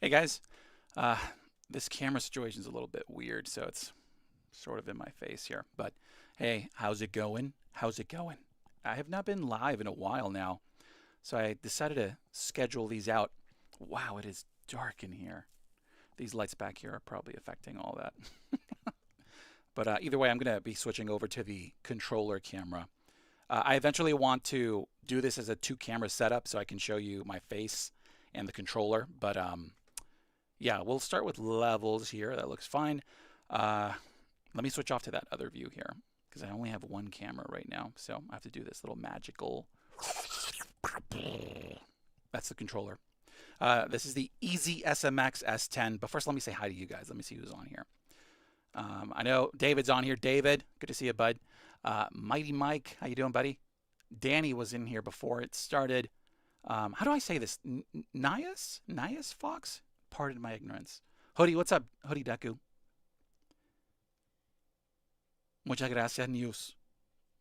Hey guys, this camera situation is a little bit weird, so it's sort of in my face here. But hey, how's it going? How's it going? I have not been live in a while now, so I decided to schedule these out. Wow, it is dark in here. These lights back here are probably affecting all that. But either way, I'm going to be switching over to the controller camera. I eventually want to do this as a two-camera setup so I can show you my face and the controller. But yeah, we'll start with levels here. That looks fine. Let me switch off to that other view here because I only have one camera right now. So I have to do this little magical. That's the controller. This is the EasySMX S10. But first, let me say hi to you guys. Let me see who's on here. I know David's on here. David, good to see you, bud. Mighty Mike, how you doing, buddy? Danny was in here before it started. How do I say this? Nias? Nias Fox? Pardon my ignorance. Hoodie, what's up? Hoodie Deku. Muchas gracias, News.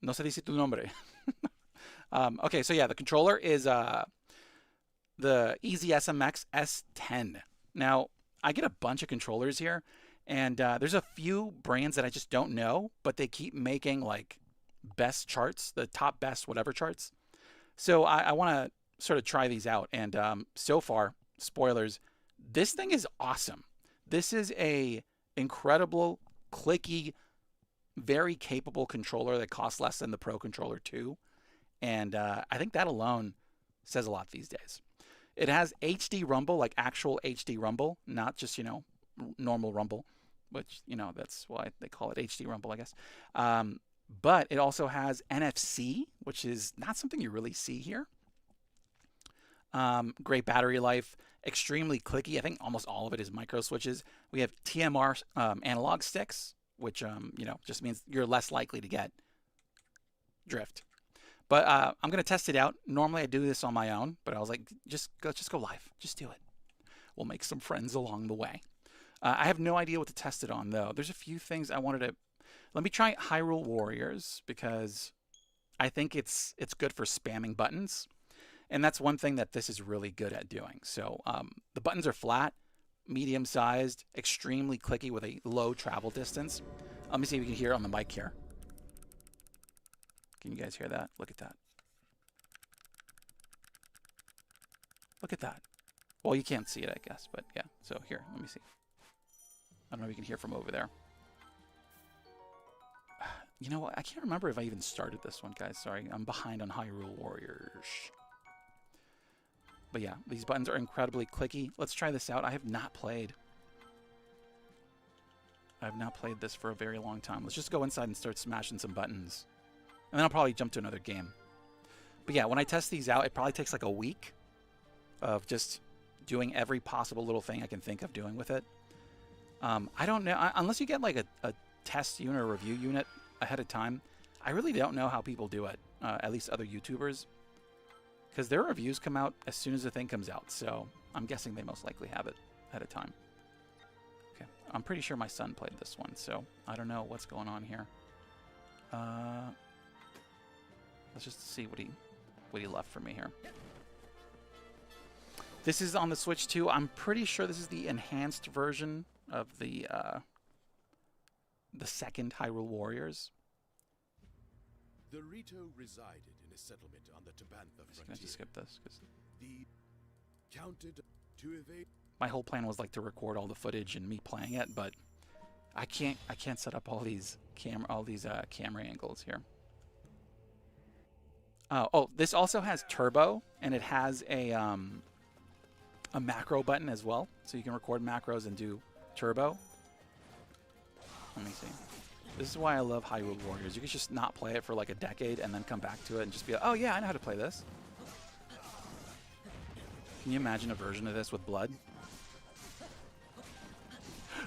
No se dice tu nombre. Okay, so yeah, the controller is the EasySMX S10. Now, I get a bunch of controllers here, and there's a few brands that I just don't know, but they keep making like best charts, the top best whatever charts. So I want to sort of try these out, and so far, spoilers, this thing is awesome. This is a incredible, clicky, very capable controller that costs less than the Pro Controller 2. And I think that alone says a lot these days. It has HD rumble, like actual HD rumble, not just, normal rumble, which, that's why they call it HD rumble, I guess. But it also has NFC, which is not something you really see here. Great battery life, extremely clicky. I think almost all of it is micro switches. We have TMR analog sticks, which just means you're less likely to get drift. But I'm gonna test it out. Normally I do this on my own, but I was like, just go live, just do it. We'll make some friends along the way. I have no idea what to test it on though. There's a few things I wanted to. Let me try Hyrule Warriors because I think it's good for spamming buttons. And that's one thing that this is really good at doing. So the buttons are flat, medium-sized, extremely clicky with a low travel distance. Let me see if you can hear it on the mic here. Can you guys hear that? Look at that. Look at that. Well, you can't see it, I guess, but yeah. So here, let me see. I don't know if you can hear from over there. You know what? I can't remember if I even started this one, guys. Sorry, I'm behind on Hyrule Warriors. But yeah, these buttons are incredibly clicky. Let's try this out. I have not played this for a very long time. Let's just go inside and start smashing some buttons. And then I'll probably jump to another game. But yeah, when I test these out, it probably takes like a week of just doing every possible little thing I can think of doing with it. I don't know, unless you get like a test unit or review unit ahead of time, I really don't know how people do it, at least other YouTubers. Because their reviews come out as soon as the thing comes out, so I'm guessing they most likely have it ahead of time. Okay, I'm pretty sure my son played this one, so I don't know what's going on here. Let's just see what he left for me here. This is on the Switch too. I'm pretty sure this is the enhanced version of the second Hyrule Warriors. The Rito resided in a settlement on the Tabantha frontier. I'm just skip this because counted to evade. My whole plan was like to record all the footage and me playing it, but I can't set up all these camera angles here. Oh, this also has turbo, and it has a macro button as well, so you can record macros and do turbo. Let me see. This is why I love Hyrule Warriors. You can just not play it for like a decade and then come back to it and just be like, oh yeah, I know how to play this. Can you imagine a version of this with blood?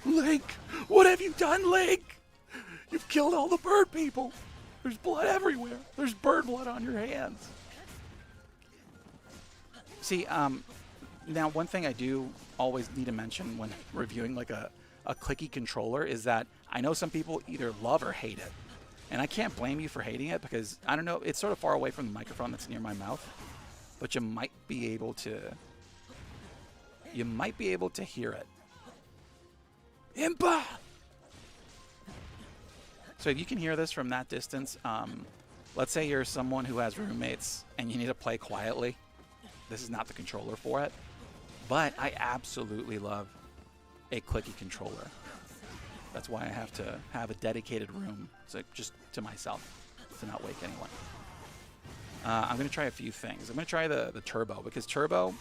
Link! What have you done, Link? You've killed all the bird people. There's blood everywhere. There's bird blood on your hands. See, now one thing I do always need to mention when reviewing like a clicky controller is that I know some people either love or hate it. And I can't blame you for hating it because, I don't know, it's sort of far away from the microphone that's near my mouth. But you might be able to you might be able to hear it. Impa! So if you can hear this from that distance, let's say you're someone who has roommates and you need to play quietly. This is not the controller for it. But I absolutely love a clicky controller. That's why I have to have a dedicated room, so just to myself, to not wake anyone. I'm going to try a few things. I'm going to try the turbo, because turbo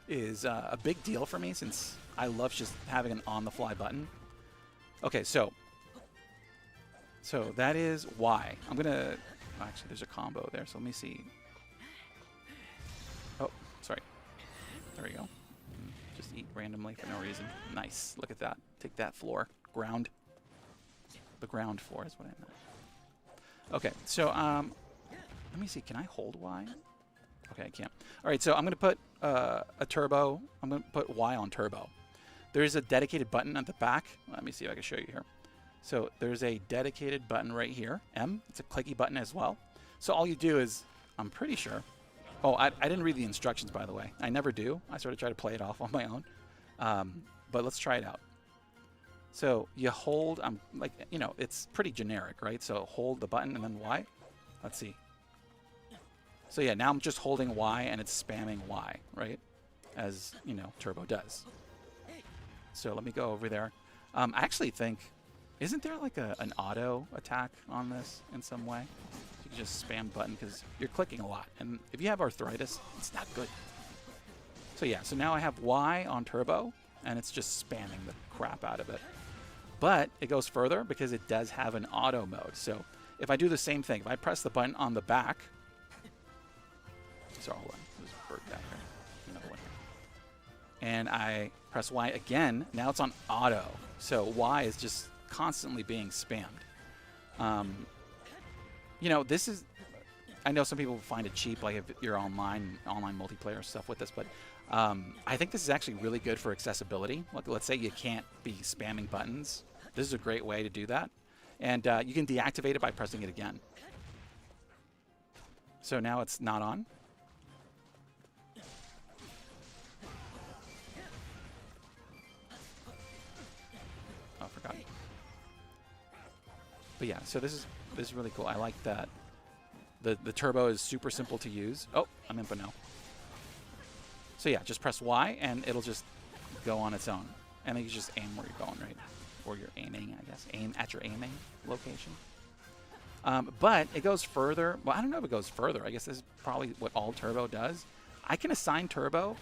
is a big deal for me since I love just having an on-the-fly button. Okay, so that is Y. I'm going to... Actually, there's a combo there, so let me see. Oh, sorry. There we go. Just eat randomly for no reason. Nice. Look at that. Take that floor. Ground. The ground floor is what I meant. Okay, so let me see. Can I hold Y? Okay, I can't. All right, so I'm going to put a turbo. I'm going to put Y on turbo. There's a dedicated button at the back. Let me see if I can show you here. So there's a dedicated button right here. M. It's a clicky button as well. So all you do is, I'm pretty sure. Oh, I didn't read the instructions, by the way. I never do. I sort of try to play it off on my own. But let's try it out. So you hold, like, you know, it's pretty generic, right? So hold the button and then Y. Let's see. So yeah, now I'm just holding Y and it's spamming Y, right? As, you know, turbo does. So let me go over there. I actually think, isn't there like an auto attack on this in some way? You can just spam button because you're clicking a lot. And if you have arthritis, it's not good. So yeah, so now I have Y on turbo and it's just spamming the crap out of it. But it goes further because it does have an auto mode. So if I do the same thing, if I press the button on the back, sorry, hold on, there's a bird back there, another one here. And I press Y again, now it's on auto. So Y is just constantly being spammed. You know, this is, I know some people find it cheap, like if you're online multiplayer stuff with this, but I think this is actually really good for accessibility. Like, let's say you can't be spamming buttons. This is a great way to do that. And you can deactivate it by pressing it again. So now it's not on. Oh, I forgot. But yeah, so this is really cool. I like that. The turbo is super simple to use. Oh, I'm in now. So yeah, just press Y and it'll just go on its own. And then you just aim where you're going, right? Or you're aiming, I guess. Aim at your aiming location. But it goes further. Well, I don't know if it goes further. I guess this is probably what all turbo does. I can assign turbo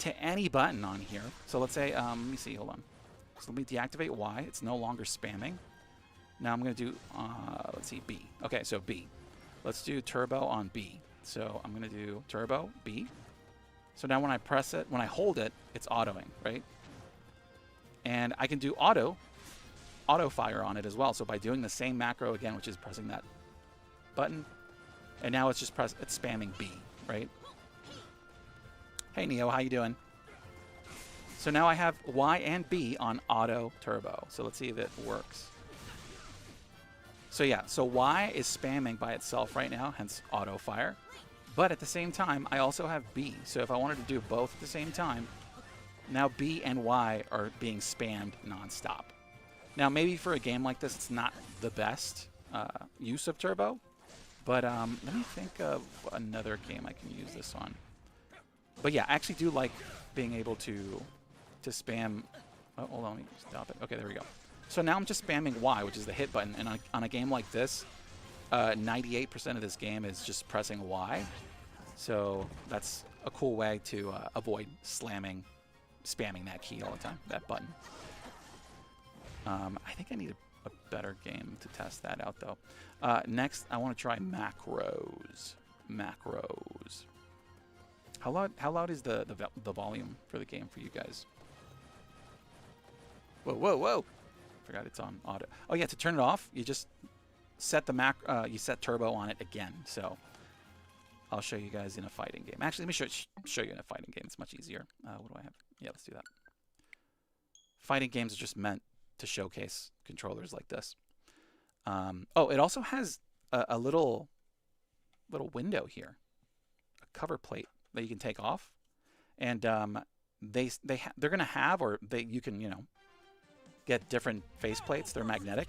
to any button on here. So let's say, let me see, hold on. So let me deactivate Y. It's no longer spamming. Now I'm going to do, let's see, B. Okay, so B. Let's do turbo on B. So I'm going to do turbo, B. So now when I press it, when I hold it, it's autoing, right? And I can do auto fire on it as well. So by doing the same macro again, which is pressing that button, and now it's just it's spamming B, right? Hey Neo, how you doing? So now I have Y and B on auto turbo. So let's see if it works. So yeah, so Y is spamming by itself right now, hence auto fire. But at the same time, I also have B. So if I wanted to do both at the same time, now B and Y are being spammed nonstop. Now maybe for a game like this, it's not the best use of turbo. But let me think of another game I can use this on. But yeah, I actually do like being able to spam. Oh, hold on, let me stop it. Okay, there we go. So now I'm just spamming Y, which is the hit button. And on a game like this, 98% of this game is just pressing Y. So that's a cool way to avoid spamming that key all the time, that button. I think I need a better game to test that out, though. Next, I want to try macros. Macros. How loud is the volume for the game for you guys? Whoa, whoa, whoa! Forgot it's on auto. Oh yeah, to turn it off, you just set the you set turbo on it again. So I'll show you guys in a fighting game. Actually, let me show you in a fighting game. It's much easier. What do I have? Yeah, let's do that. Fighting games are just meant to showcase controllers like this. Oh, it also has a little window here, a cover plate that you can take off, and they're gonna have, or you can, you know, get different faceplates. They're magnetic,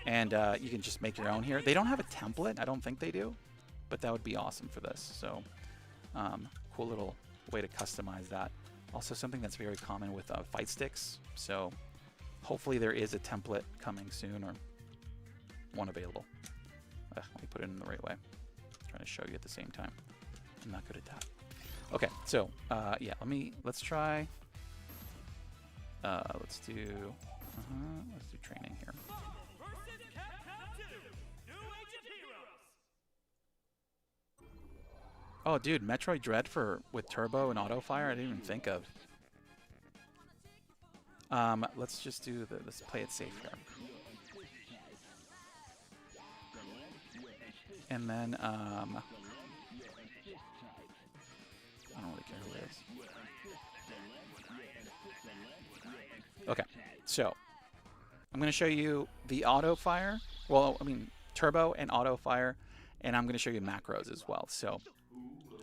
and you can just make your own here. They don't have a template. I don't think they do, but that would be awesome for this. So cool little way to customize that. Also something that's very common with fight sticks. So hopefully there is a template coming soon, or one available. Let me put it in the right way. I'm trying to show you at the same time. I'm not good at that. Okay, so yeah, let's try. Let's do training here. Oh, dude, Metroid Dread with turbo and auto fire. I didn't even think of. Let's just do let's play it safe here. And then I don't really care who it is. Okay, so I'm going to show you the auto fire. Well, I mean turbo and auto fire, and I'm going to show you macros as well. So,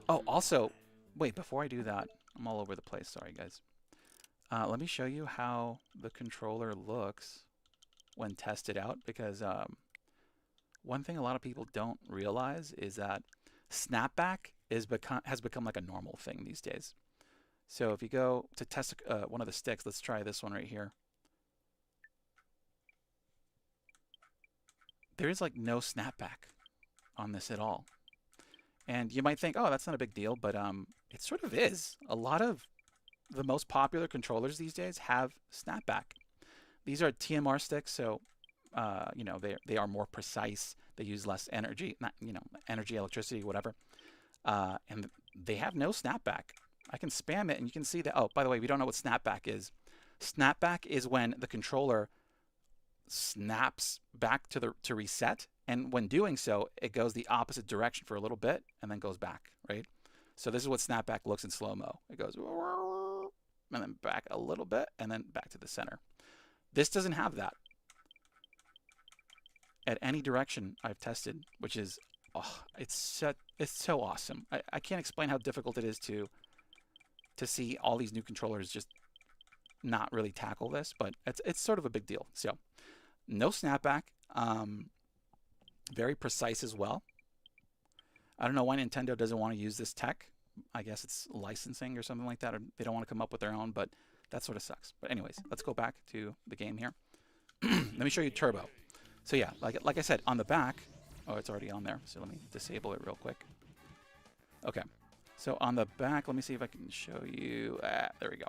oh, also, wait, before I do that, I'm all over the place. Sorry, guys. Let me show you how the controller looks when tested out, because one thing a lot of people don't realize is that snapback has become like a normal thing these days. So if you go to test one of the sticks, let's try this one right here. There is like no snapback on this at all. And you might think, oh, that's not a big deal, but it sort of is. A lot of the most popular controllers these days have snapback. These are TMR sticks, so you know, they are more precise. They use less energy, not, you know, energy, electricity, whatever. And they have no snapback. I can spam it and you can see that. Oh, by the way, if you don't know what snapback is, snapback is when the controller snaps back to reset, and when doing so, it goes the opposite direction for a little bit and then goes back, right? So this is what snapback looks in slow-mo. It goes and then back a little bit and then back to the center. This doesn't have that at any direction I've tested, which is, oh, it's so awesome. I can't explain how difficult it is to see all these new controllers just not really tackle this, but it's sort of a big deal. So no snapback, very precise as well. I don't know why Nintendo doesn't want to use this tech. I guess it's licensing or something like that, or they don't want to come up with their own, but that sort of sucks. But anyways, let's go back to the game here. Let me show you turbo. So yeah, like I said, on the back, oh, it's already on there. So let me disable it real quick. Okay. So on the back, let me see if I can show you. There we go.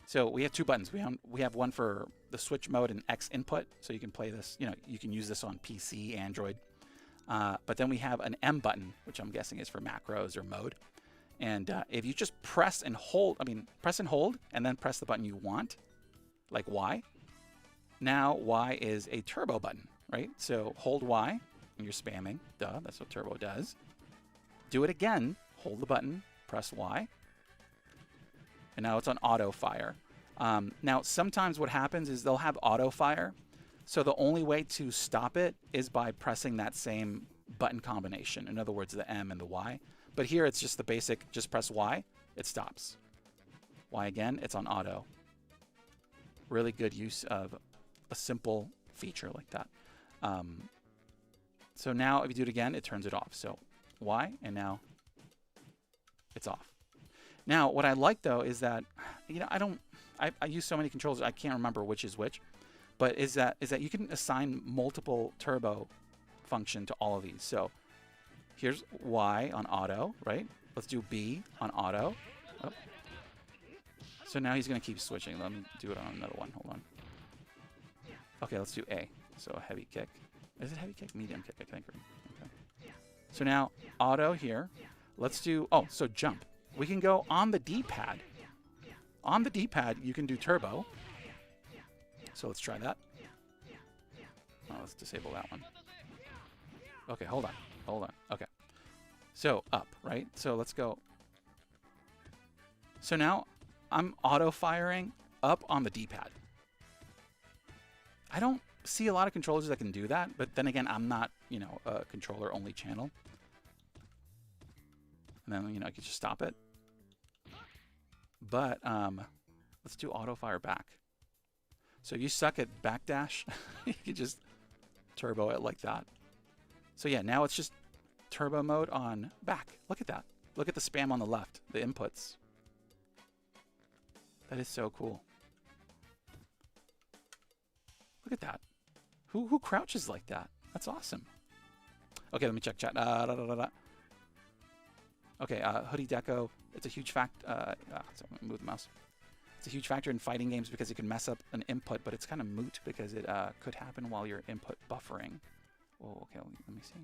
So we have two buttons. We have one for the switch mode and X input, so you can play this. You know, you can use this on PC, Android. But then we have an M button, which I'm guessing is for macros or mode. And if you just press and hold, press and hold, and then press the button you want, like Y. Now Y is a turbo button, right? So hold Y, and you're spamming. Duh, that's what turbo does. Do it again. Hold the button, press Y, and now it's on auto fire. Now, sometimes what happens is they'll have auto fire, so the only way to stop it is by pressing that same button combination. In other words, the M and the Y. But here it's just the basic, just press Y, it stops. Y again, it's on auto. Really good use of a simple feature like that. So now if you do it again, it turns it off. So Y, and now it's off. Now, what I like though is that, you know, I use so many controllers, I can't remember which is which, but is that you can assign multiple turbo function to all of these. So here's Y on auto, right? Let's do B on auto. Oh. So now he's going to keep switching. Let me do it on another one. Hold on. Okay, let's do A. So a heavy kick. Is it heavy kick? Medium kick, I think. Okay. So now auto here. Let's do, oh, so jump. We can go on the D-pad. On the D-pad, you can do turbo. So let's try that. Oh, let's disable that one. Okay, hold on. Hold on. Okay. So up, right? So let's go. So now I'm auto-firing up on the D-pad. I don't see a lot of controllers that can do that, but then again, I'm not, you know, a controller-only channel. And then, you know, I could just stop it. But let's do auto fire back. So you suck at backdash, you can just turbo it like that. So yeah, now it's just turbo mode on back. Look at that. Look at the spam on the left, the inputs. That is so cool. Look at that. Who crouches like that? That's awesome. Okay, let me check chat. Okay, hoodie deco. It's a huge so I'm gonna move the mouse. It's a huge factor in fighting games because it can mess up an input, but it's kind of moot because it could happen while you're input buffering. Oh, okay, let me see.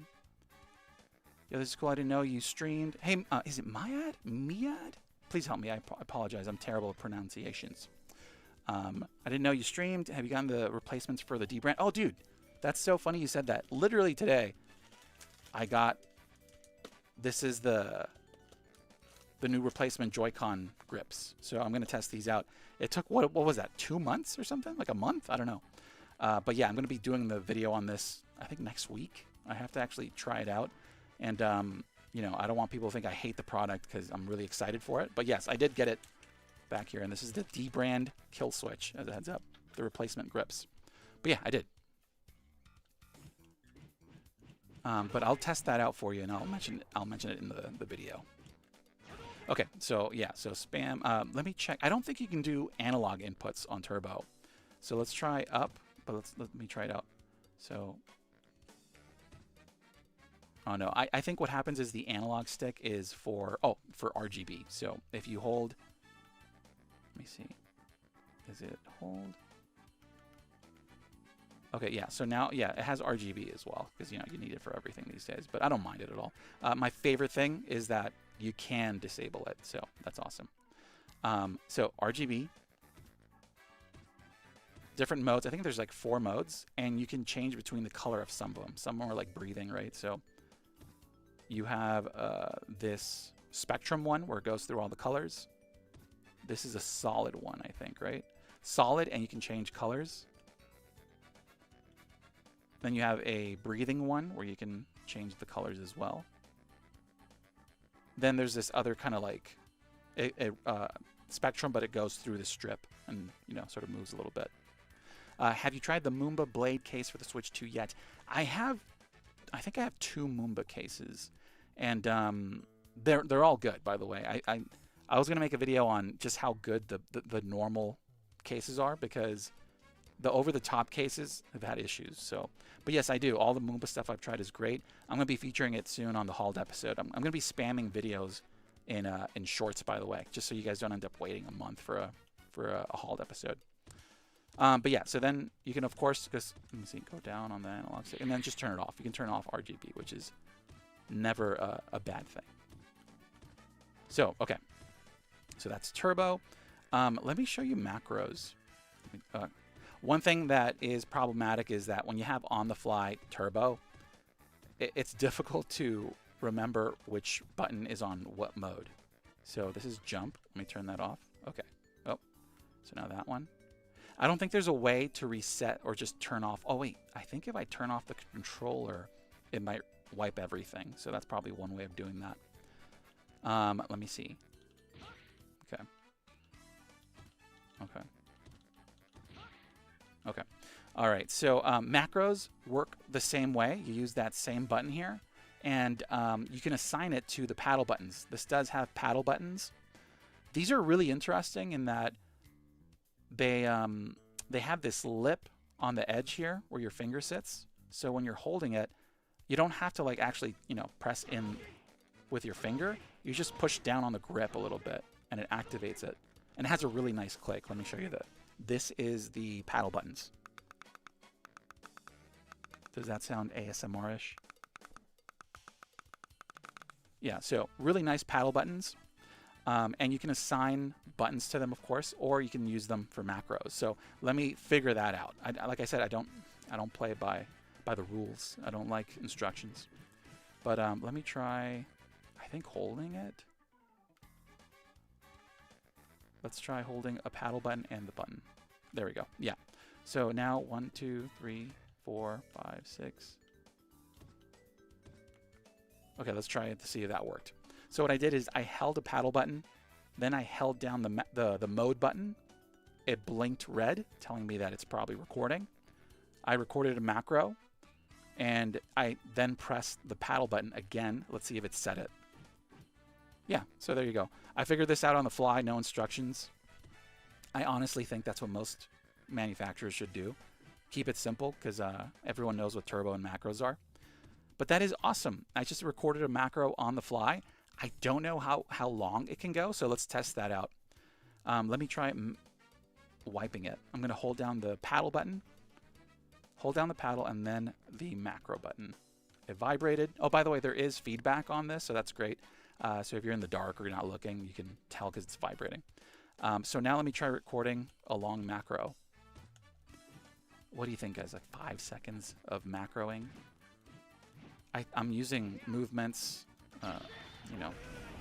Yeah, this is cool. I didn't know you streamed. Hey, is it Myad? Miad? Please help me. I apologize. I'm terrible at pronunciations. I didn't know you streamed. Have you gotten the replacements for the D brand? Oh, dude, that's so funny you said that. Literally today, I got. This is the new replacement Joy-Con grips. So I'm going to test these out. It took, what was that, 2 months or something? Like a month? I don't know. But yeah, I'm going to be doing the video on this, I think, next week. I have to actually try it out. And, you know, I don't want people to think I hate the product because I'm really excited for it. But yes, I did get it back here. And this is the D brand kill switch, as a heads up, the replacement grips. But yeah, I did. But I'll test that out for you, and I'll mention it in the video. Okay, so yeah, so spam. Let me check. I don't think you can do analog inputs on turbo. So let's try up, but let me try it out. So, oh no, I think what happens is the analog stick is for RGB. So if you hold, let me see, is it hold? Okay, yeah, so now, yeah, it has RGB as well, because, you know, you need it for everything these days, but I don't mind it at all. My favorite thing is that you can disable it, so that's awesome. So RGB, different modes. I think there's like 4 modes, and you can change between the color of some of them. Some are like breathing, right? So you have this spectrum one where it goes through all the colors. This is a solid one, I think, right? Solid, and you can change colors. Then you have a breathing one where you can change the colors as well. Then there's this other kind of like spectrum, but it goes through the strip and, you know, sort of moves a little bit. Have you tried the Moomba Blade case for the Switch 2 yet? I think I have 2 Moomba cases, and they're all good, by the way. I was gonna make a video on just how good the normal cases are, because the over-the-top cases have had issues. So, but yes, I do. All the Moomba stuff I've tried is great. I'm going to be featuring it soon on the hauled episode. I'm going to be spamming videos in shorts, by the way, just so you guys don't end up waiting a month for a hauled episode. But yeah, so then you can, of course, just, let me see, go down on the analog stick, and then just turn it off. You can turn off RGB, which is never a bad thing. So, okay. So that's turbo. Let me show you macros. One thing that is problematic is that when you have on-the-fly turbo, it's difficult to remember which button is on what mode. So this is jump. Let me turn that off. Okay. Oh, so now that one. I don't think there's a way to reset or just turn off. Oh, wait. I think if I turn off the controller, it might wipe everything. So that's probably one way of doing that. Let me see. Okay. Okay. Okay. All right. So macros work the same way. You use that same button here, and you can assign it to the paddle buttons. This does have paddle buttons. These are really interesting in that they have this lip on the edge here where your finger sits. So when you're holding it, you don't have to like actually, you know, press in with your finger. You just push down on the grip a little bit, and it activates it. And it has a really nice click. Let me show you that. This is the paddle buttons. Does that sound ASMR-ish? Yeah, so really nice paddle buttons. And you can assign buttons to them, of course, or you can use them for macros. So let me figure that out. Like I said, I don't play by the rules. I don't like instructions. But let me try, I think, holding it. Let's try holding a paddle button and the button. There we go. Yeah. So now 1, 2, 3, 4, 5, 6. Okay, let's try it to see if that worked. So what I did is I held a paddle button Then I held down the mode button. It blinked red, telling me that it's probably recording. I recorded a macro, and I then pressed the paddle button again. Let's see if it set it. Yeah, so there you go. I figured this out on the fly, no instructions. I honestly think that's what most manufacturers should do. Keep it simple, because everyone knows what turbo and macros are. But that is awesome. I just recorded a macro on the fly. I don't know how long it can go, so let's test that out. Let me try wiping it. I'm going to hold down the paddle button, hold down the paddle, and then the macro button. It vibrated. Oh, by the way, there is feedback on this, so that's great. So if you're in the dark or you're not looking, you can tell because it's vibrating. So now let me try recording a long macro. What do you think, guys? Like 5 seconds of macroing? I'm using movements, you know,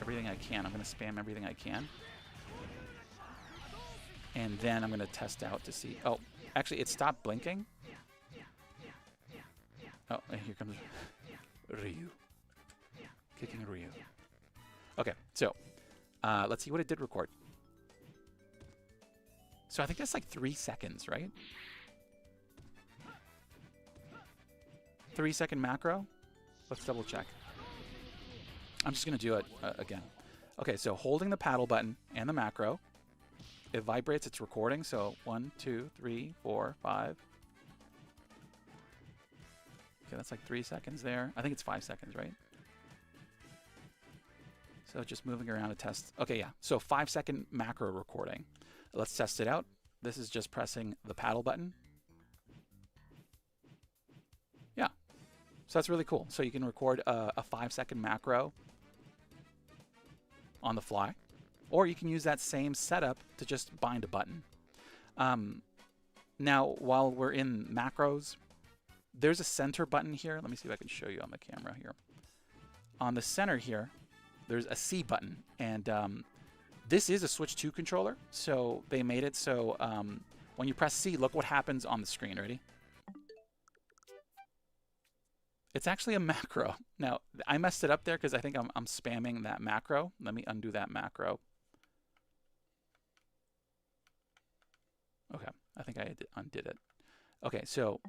everything I can. I'm going to spam everything I can. And then I'm going to test out to see. Oh, actually, it stopped blinking. Oh, and here comes Ryu. Kicking Ryu. Okay, so let's see what it did record. So I think that's like 3 seconds, right? 3-second macro. Let's double check. I'm just going to do it again. Okay, so holding the paddle button and the macro. It vibrates, it's recording. So 1, 2, 3, 4, 5. Okay, that's like 3 seconds there. I think it's 5 seconds, right? So just moving around to test. Okay, yeah. So 5-second macro recording. Let's test it out. This is just pressing the paddle button. Yeah. So that's really cool. So you can record a 5-second macro on the fly. Or you can use that same setup to just bind a button. Now, while we're in macros, there's a center button here. Let me see if I can show you on the camera here. On the center here, there's a C button. And this is a Switch 2 controller. So they made it so when you press C, look what happens on the screen. Ready? It's actually a macro. Now, I messed it up there because I think I'm spamming that macro. Let me undo that macro. Okay, I think I undid it. Okay, so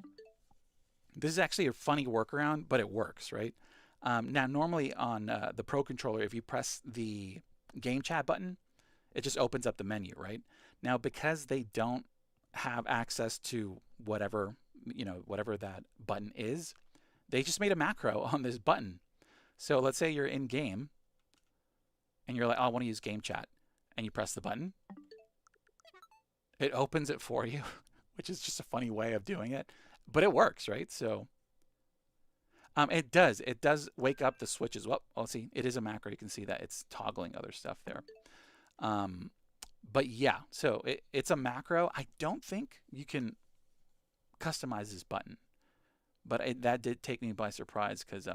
this is actually a funny workaround, but it works, right? Now, normally on the Pro Controller, if you press the Game Chat button, it just opens up the menu, right? Now, because they don't have access to whatever, whatever that button is, they just made a macro on this button. So let's say you're in game, and you're like, oh, I want to use Game Chat, and you press the button. It opens it for you, which is just a funny way of doing it, but it works, right? So it does wake up the switch as well. Oh, see, it is a macro. You can see that it's toggling other stuff there. But yeah, so it's a macro. I don't think you can customize this button, but that did take me by surprise because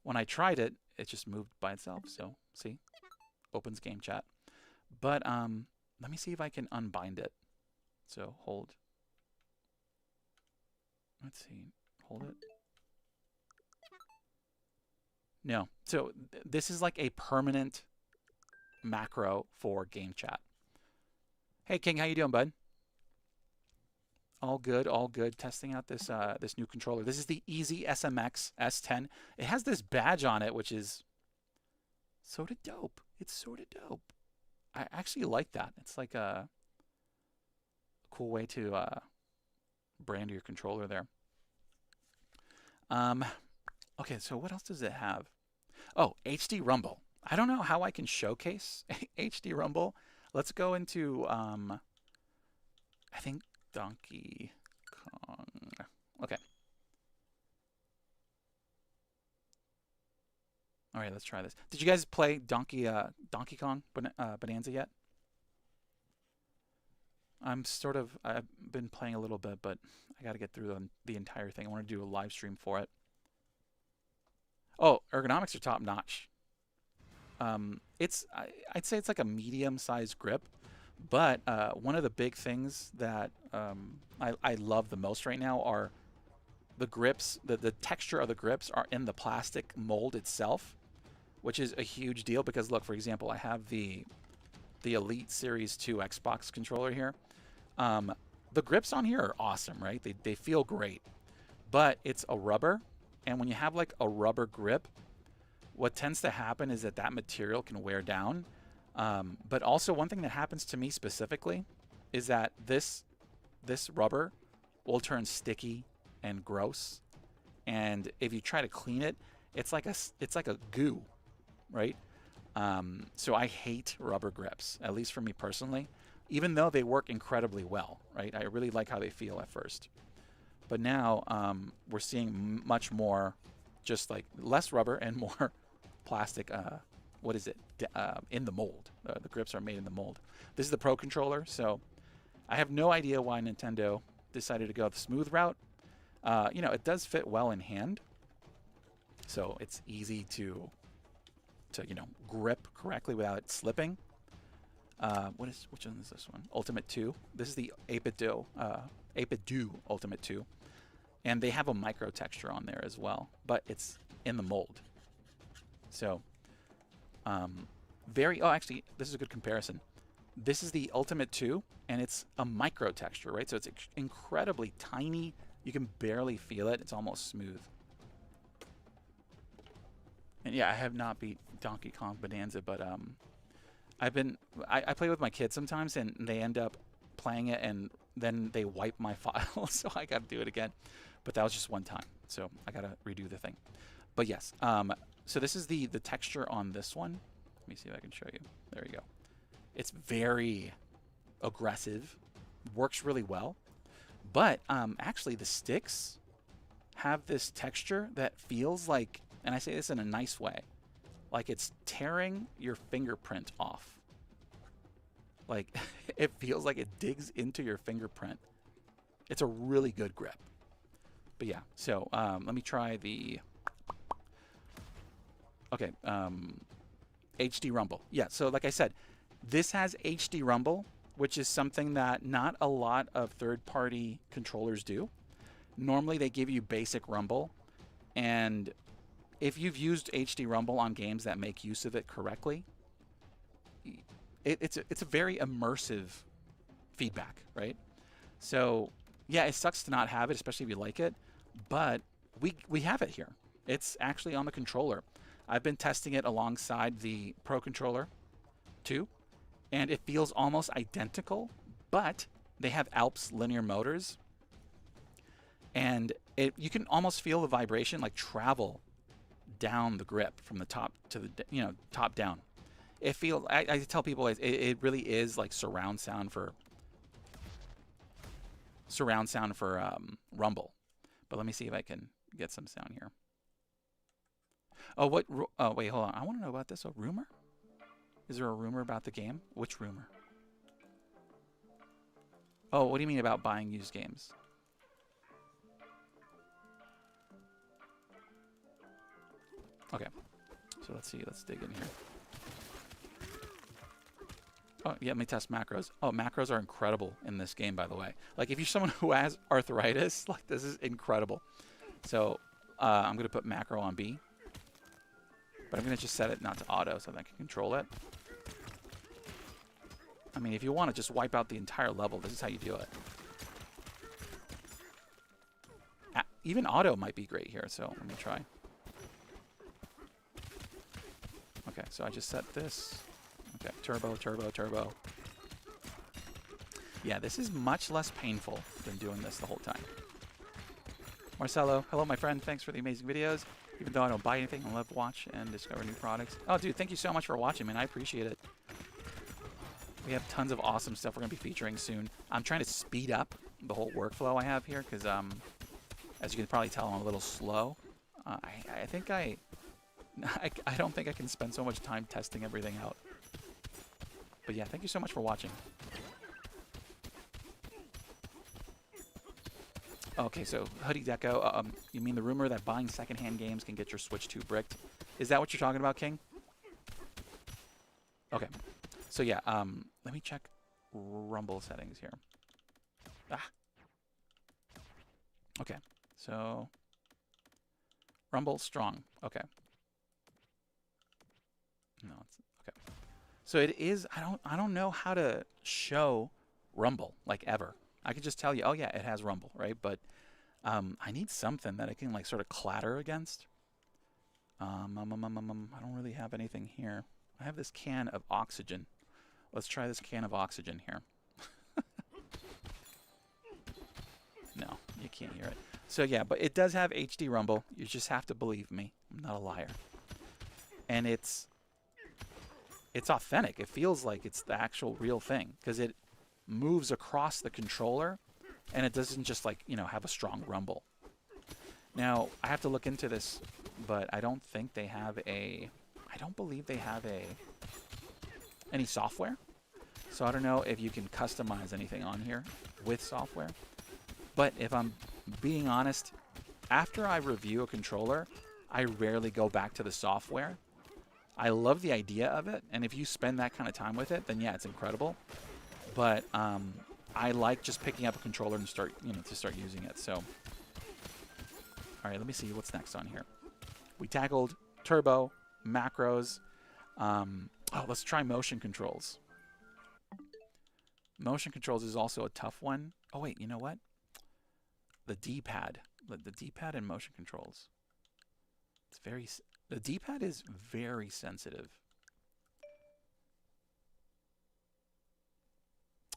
when I tried it, it just moved by itself. So see, opens Game Chat. But let me see if I can unbind it. So hold. Let's see. Hold it. No. So this is like a permanent macro for Game Chat. Hey King, how you doing, bud? All good, all good. Testing out this this new controller. This is the EasySMX S10. It has this badge on it, which is sort of dope. It's sort of dope. I actually like that. It's like a cool way to brand your controller there. Okay, so what else does it have? Oh, HD Rumble. I don't know how I can showcase HD Rumble. Let's go into, I think Donkey Kong. Okay. All right, let's try this. Did you guys play Donkey Kong Bonanza yet? I've been playing a little bit, but I got to get through the entire thing. I want to do a live stream for it. Oh, ergonomics are top notch. I'd say it's like a medium-sized grip, but one of the big things that I love the most right now are the grips. The texture of the grips are in the plastic mold itself. which is a huge deal because look, for example, I have the Elite Series 2 Xbox controller here. The grips on here are awesome, right? They feel great, but it's a rubber, and when you have like a rubber grip, what tends to happen is that material can wear down. But also one thing that happens to me specifically is that this rubber will turn sticky and gross, and if you try to clean it, it's like a goo, right? So I hate rubber grips, at least for me personally, even though they work incredibly well, right? I really like how they feel at first. But now we're seeing much more, just like less rubber and more plastic, what is it, in the mold. The grips are made in the mold. This is the Pro controller, so I have no idea why Nintendo decided to go the smooth route. You know, it does fit well in hand, so it's easy to you know, grip correctly without it slipping. Which one is this one? Ultimate 2. This is the 8BitDo Ultimate 2. And they have a micro texture on there as well, but it's in the mold. So, oh, actually, this is a good comparison. This is the Ultimate 2, and it's a micro texture, right? So it's incredibly tiny. You can barely feel it. It's almost smooth. And yeah, I have not beat Donkey Kong Bonanza, but I play with my kids sometimes, and they end up playing it, and then they wipe my file, so I got to do it again. But that was just one time, so I got to redo the thing. But yes, so this is the texture on this one. Let me see if I can show you. There you go. It's very aggressive, works really well. But actually, the sticks have this texture that feels like, and I say this in a nice way, like it's tearing your fingerprint off. Like, it feels like it digs into your fingerprint. It's a really good grip. But yeah, so let me try the... Okay, HD Rumble. Yeah, so like I said, this has HD Rumble, which is something that not a lot of third-party controllers do. Normally, they give you basic Rumble, and if you've used HD Rumble on games that make use of it correctly, it's a very immersive feedback, right? So yeah, it sucks to not have it, especially if you like it, but we have it here. It's actually on the controller. I've been testing it alongside the Pro controller too, and it feels almost identical, but they have Alps linear motors, and you can almost feel the vibration like travel down the grip from the top to the, you know, top down. It feels, I tell people it really is like surround sound for Rumble. But let me see if I can get some sound here. Oh, wait, hold on. I want to know about this. A rumor? Is there a rumor about the game? Which rumor? Oh, what do you mean about buying used games? Okay. So let's see. Let's dig in here. Oh, yeah, let me test macros. Oh, macros are incredible in this game, by the way. Like, if you're someone who has arthritis, like, this is incredible. So, I'm going to put macro on B. But I'm going to just set it not to auto so that I can control it. I mean, if you want to just wipe out the entire level, this is how you do it. Even auto might be great here, so let me try. Okay, so I just set this. Okay, turbo, turbo, turbo. Yeah, this is much less painful than doing this the whole time. Marcelo, hello, my friend. Thanks for the amazing videos. Even though I don't buy anything, I love to watch and discover new products. Oh, dude, thank you so much for watching, man. I appreciate it. We have tons of awesome stuff we're going to be featuring soon. I'm trying to speed up the whole workflow I have here because, as you can probably tell, I'm a little slow. I think I don't think I can spend so much time testing everything out. But yeah, thank you so much for watching. Okay, so Hoodie Deco, you mean the rumor that buying secondhand games can get your Switch 2 bricked? Is that what you're talking about, King? Okay. So yeah, let me check Rumble settings here. Okay, so Rumble strong. Okay. No, it's okay. So it is. I don't know how to show rumble like ever. I can just tell you, oh yeah, it has rumble, right? But I need something that I can like sort of clatter against. I don't really have anything here. I have this can of oxygen. Let's try this can of oxygen here. No, you can't hear it. So yeah, but it does have HD rumble. You just have to believe me. I'm not a liar. And it's authentic. It feels like it's the actual real thing because it moves across the controller and it doesn't just like, you know, have a strong rumble. Now, I have to look into this, but I don't think they have I don't believe they have any software. So I don't know if you can customize anything on here with software. But if I'm being honest, after I review a controller, I rarely go back to the software. I love the idea of it, and if you spend that kind of time with it, then yeah, it's incredible. But I like just picking up a controller and start using it. So, all right, let me see what's next on here. We tackled turbo, macros. Let's try motion controls. Motion controls is also a tough one. Oh wait, you know what? The D-pad, the D-pad and motion controls. The D-pad is very sensitive.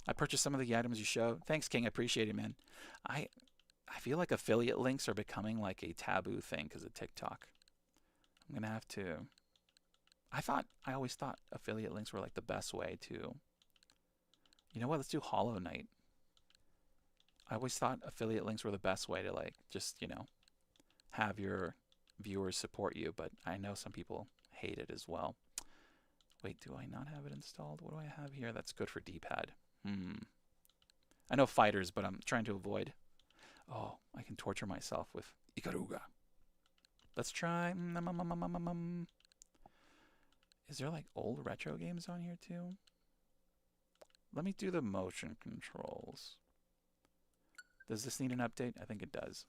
I purchased some of the items you showed. Thanks, King. I appreciate it, man. I feel like affiliate links are becoming like a taboo thing because of TikTok. I'm gonna have to. I always thought affiliate links were like the best way to. You know what? Let's do Hollow Knight. I always thought affiliate links were the best way to like just, you know, have your viewers support you, but I know some people hate it as well. Wait, do I not have it installed? What do I have here that's good for D-pad? I know fighters, but I'm trying to avoid. Oh, I can torture myself with Ikaruga. Let's try. Is there like old retro games on here too? Let me do the motion controls. Does this need an update? I think it does.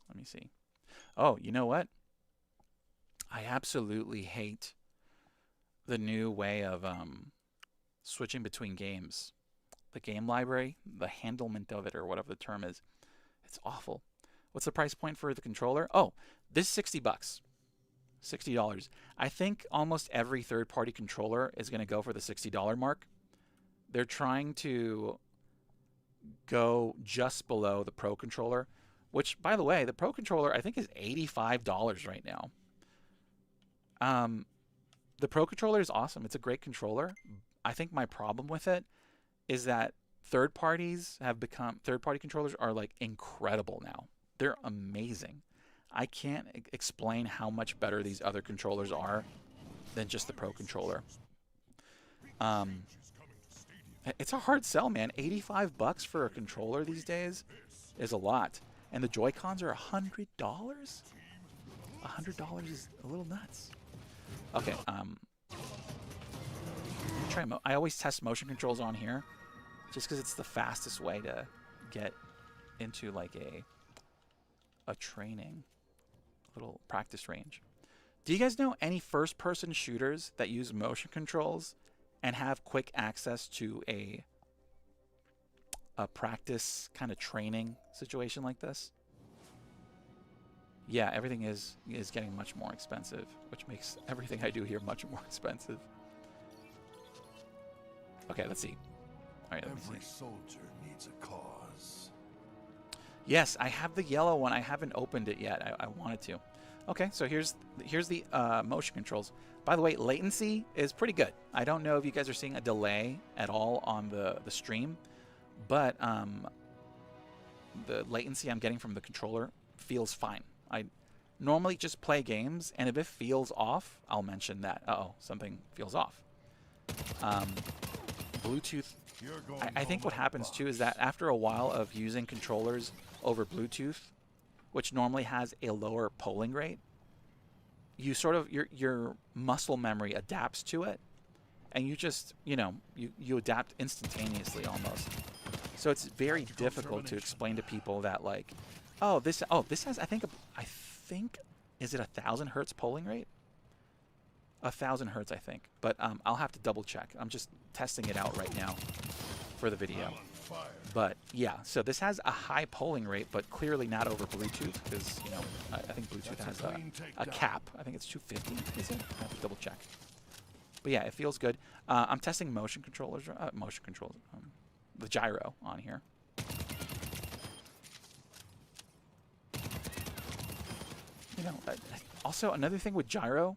Let me see. Oh, you know what? I absolutely hate the new way of switching between games. The game library, the handlement of it, or whatever the term is. It's awful. What's the price point for the controller? Oh, this is $60. $60. I think almost every third-party controller is going to go for the $60 mark. They're trying to go just below the Pro controller, which, by the way, the Pro controller I think is $85 right now. The Pro controller is awesome. It's a great controller. I think my problem with it is that third-party controllers are like incredible now. They're amazing. I can't explain how much better these other controllers are than just the Pro controller. It's a hard sell, man. $85 for a controller these days is a lot. And the Joy-Cons are $100? $100 is a little nuts. Okay, I always test motion controls on here just because it's the fastest way to get into like a training, little practice range. Do you guys know any first-person shooters that use motion controls and have quick access to a practice kind of training situation like this? Yeah, everything is getting much more expensive, which makes everything I do here much more expensive. Okay, let's see. All right, let me see. Every soldier needs a cause. Yes, I have the yellow one. I haven't opened it yet. I wanted to. Okay, so here's the motion controls. By the way, latency is pretty good. I don't know if you guys are seeing a delay at all on the stream, but the latency I'm getting from the controller feels fine. I normally just play games, and if it feels off, I'll mention that. Uh-oh, something feels off. Bluetooth. I think what happens too is that after a while of using controllers over Bluetooth, which normally has a lower polling rate, you sort of your muscle memory adapts to it, and you just you adapt instantaneously almost. So it's very difficult to explain to people that like, this has I think is it 1,000 hertz polling rate? 1,000 hertz, I think. But I'll have to double check. I'm just testing it out right now for the video. But yeah, so this has a high polling rate, but clearly not over Bluetooth, because, you know, I think Bluetooth has a cap. I think it's 250, is it? I have to double check. But yeah, it feels good. I'm testing motion controllers, the gyro on here. You know, also another thing with gyro,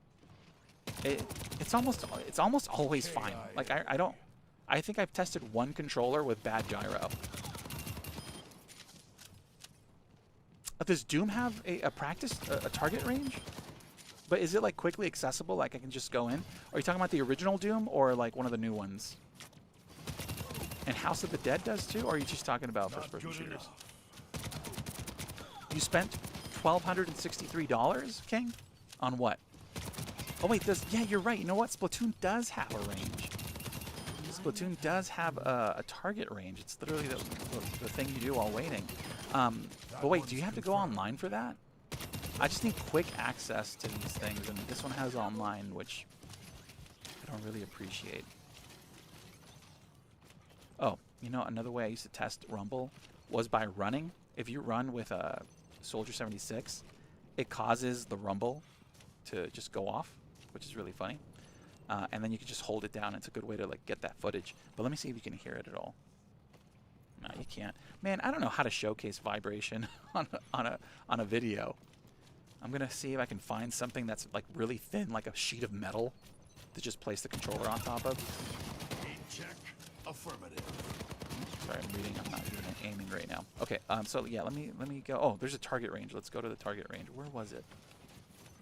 it's almost always fine. Like I think I've tested one controller with bad gyro. Does Doom have a target range? But is it like quickly accessible? Like I can just go in? Are you talking about the original Doom or like one of the new ones? And House of the Dead does too? Or are you just talking about first-person shooters? You spent $1,263, King? On what? Oh wait, yeah, you're right. You know what? Splatoon does have a range. Splatoon does have a target range. It's literally the thing you do while waiting. But wait, do you have to go online for that? I just need quick access to these things, and this one has online, which I don't really appreciate. Oh, you know, another way I used to test Rumble was by running. If you run with a Soldier 76, it causes the Rumble to just go off, which is really funny. And then you can just hold it down. It's a good way to like get that footage. But let me see if you can hear it at all. No, you can't. Man, I don't know how to showcase vibration on a video. I'm gonna see if I can find something that's like really thin, like a sheet of metal, to just place the controller on top of. Check. Affirmative. Sorry, I'm reading. I'm not even aiming right now. Okay. So yeah, let me go. Oh, there's a target range. Let's go to the target range. Where was it?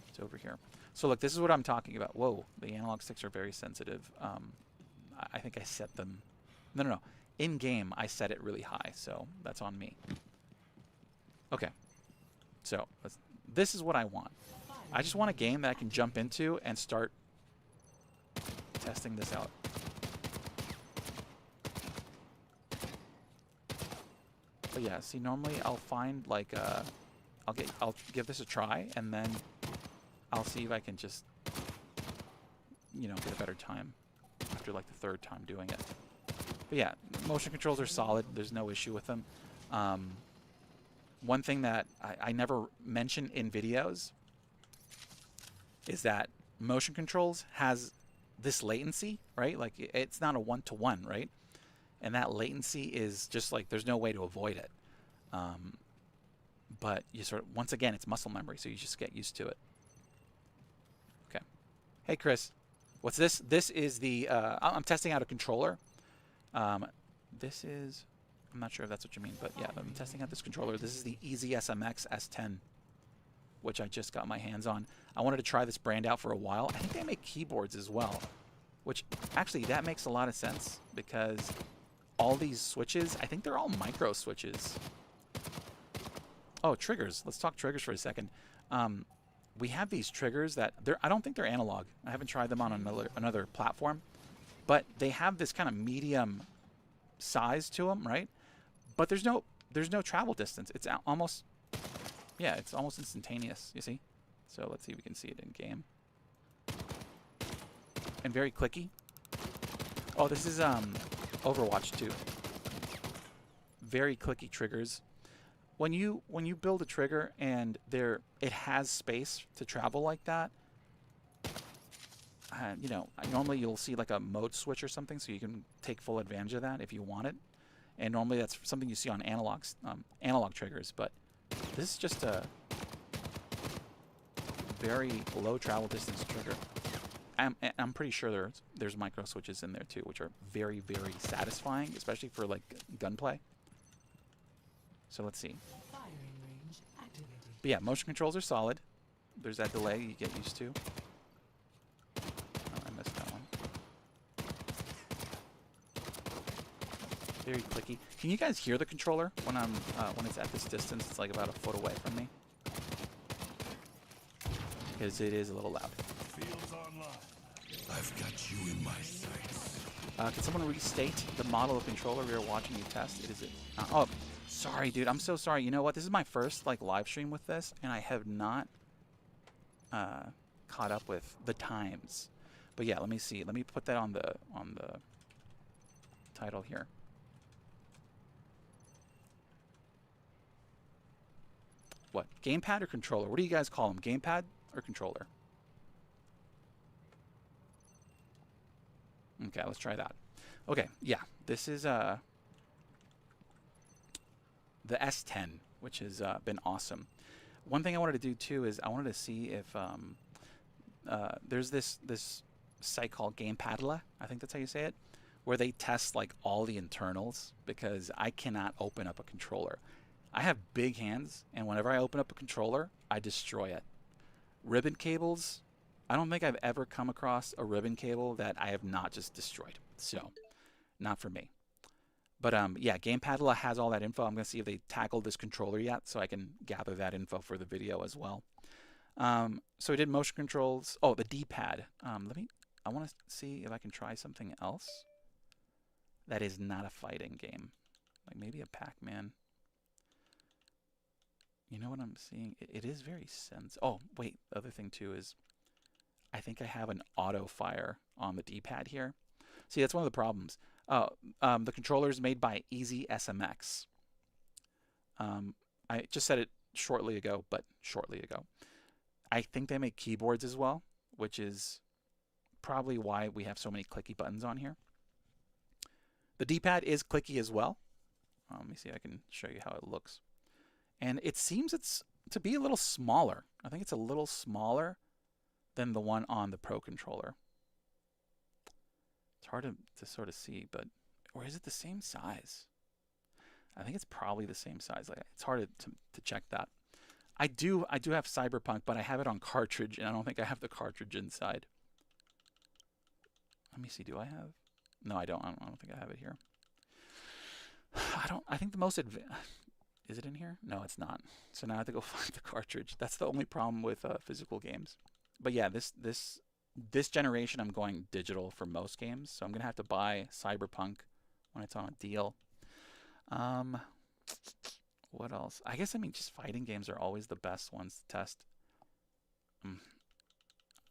It's over here. So look, this is what I'm talking about. Whoa, the analog sticks are very sensitive. I think I set them. No. In game, I set it really high, so that's on me. Okay. So this is what I want. I just want a game that I can jump into and start testing this out. But yeah, see, normally I'll find like I'll give this a try, and then I'll see if I can just, you know, get a better time after like the third time doing it. But yeah, motion controls are solid. There's no issue with them. One thing that I never mention in videos is that motion controls has this latency, right? Like it's not a one-to-one, right? And that latency is just like, there's no way to avoid it. But you sort of, once again, it's muscle memory, so you just get used to it. Okay. Hey, Chris. What's this? This is the, I'm testing out a controller. This is, I'm not sure if that's what you mean, but yeah, I'm testing out this controller. This is the EasySMX S10, which I just got my hands on. I wanted to try this brand out for a while. I think they make keyboards as well, which actually that makes a lot of sense because all these switches, I think they're all micro switches. Oh, triggers. Let's talk triggers for a second. We have these triggers that I don't think they're analog. I haven't tried them on another platform, but they have this kind of medium size to them, right? But there's no travel distance. It's almost, yeah, it's almost instantaneous, you see? So let's see if we can see it in game. And very clicky. Oh, this is Overwatch 2. Very clicky triggers. When you build a trigger and it has space to travel like that, you know, normally you'll see like a mode switch or something, so you can take full advantage of that if you want it. And normally that's something you see on analog triggers, but this is just a very low travel distance trigger. I'm pretty sure there's micro switches in there too, which are very, very satisfying, especially for like gunplay. So let's see. But yeah, motion controls are solid. There's that delay you get used to. Oh, I missed that one. Very clicky. Can you guys hear the controller when when it's at this distance? It's like about a foot away from me. Because it is a little loud. I've got you in my sights. Can someone restate the model of controller we are watching you test? It is it. Oh, sorry, dude. I'm so sorry. You know what? This is my first like live stream with this, and I have not caught up with the times. But yeah, let me see. Let me put that on the title here. What? Gamepad or controller? What do you guys call them? Gamepad or controller? Okay, let's try that. Okay, yeah. This is the S10, which has been awesome. One thing I wanted to do too is I wanted to see if there's this site called Gamepad, I think that's how you say it, where they test like all the internals, because I cannot open up a controller. I have big hands, and whenever I open up a controller, I destroy it. Ribbon cables, I don't think I've ever come across a ribbon cable that I have not just destroyed. So, not for me. But yeah, Gamepad has all that info. I'm going to see if they tackled this controller yet, so I can gather that info for the video as well. So we did motion controls. Oh, the D-pad. I want to see if I can try something else that is not a fighting game. Like maybe a Pac-Man. You know what I'm seeing? It is very Oh, wait. The other thing, too, is I think I have an auto fire on the D-pad here. See, that's one of the problems. The controller is made by EasySMX. I just said it shortly ago. I think they make keyboards as well, which is probably why we have so many clicky buttons on here. The D-pad is clicky as well. Let me see if I can show you how it looks. And it seems it's to be a little smaller. I think it's a little smaller than the one on the Pro controller. It's hard to sort of see, but or is it the same size? I think it's probably the same size. Like, it's hard to check that. I do have Cyberpunk, but I have it on cartridge, and I don't think I have the cartridge inside. Let me see. Do I have? No, I don't. I don't think I have it here. I think the most advanced. Is it in here? No, it's not. So now I have to go find the cartridge. That's the only problem with physical games. But yeah, this generation I'm going digital for most games. So I'm gonna have to buy Cyberpunk when it's on a deal. What else? I guess just fighting games are always the best ones to test.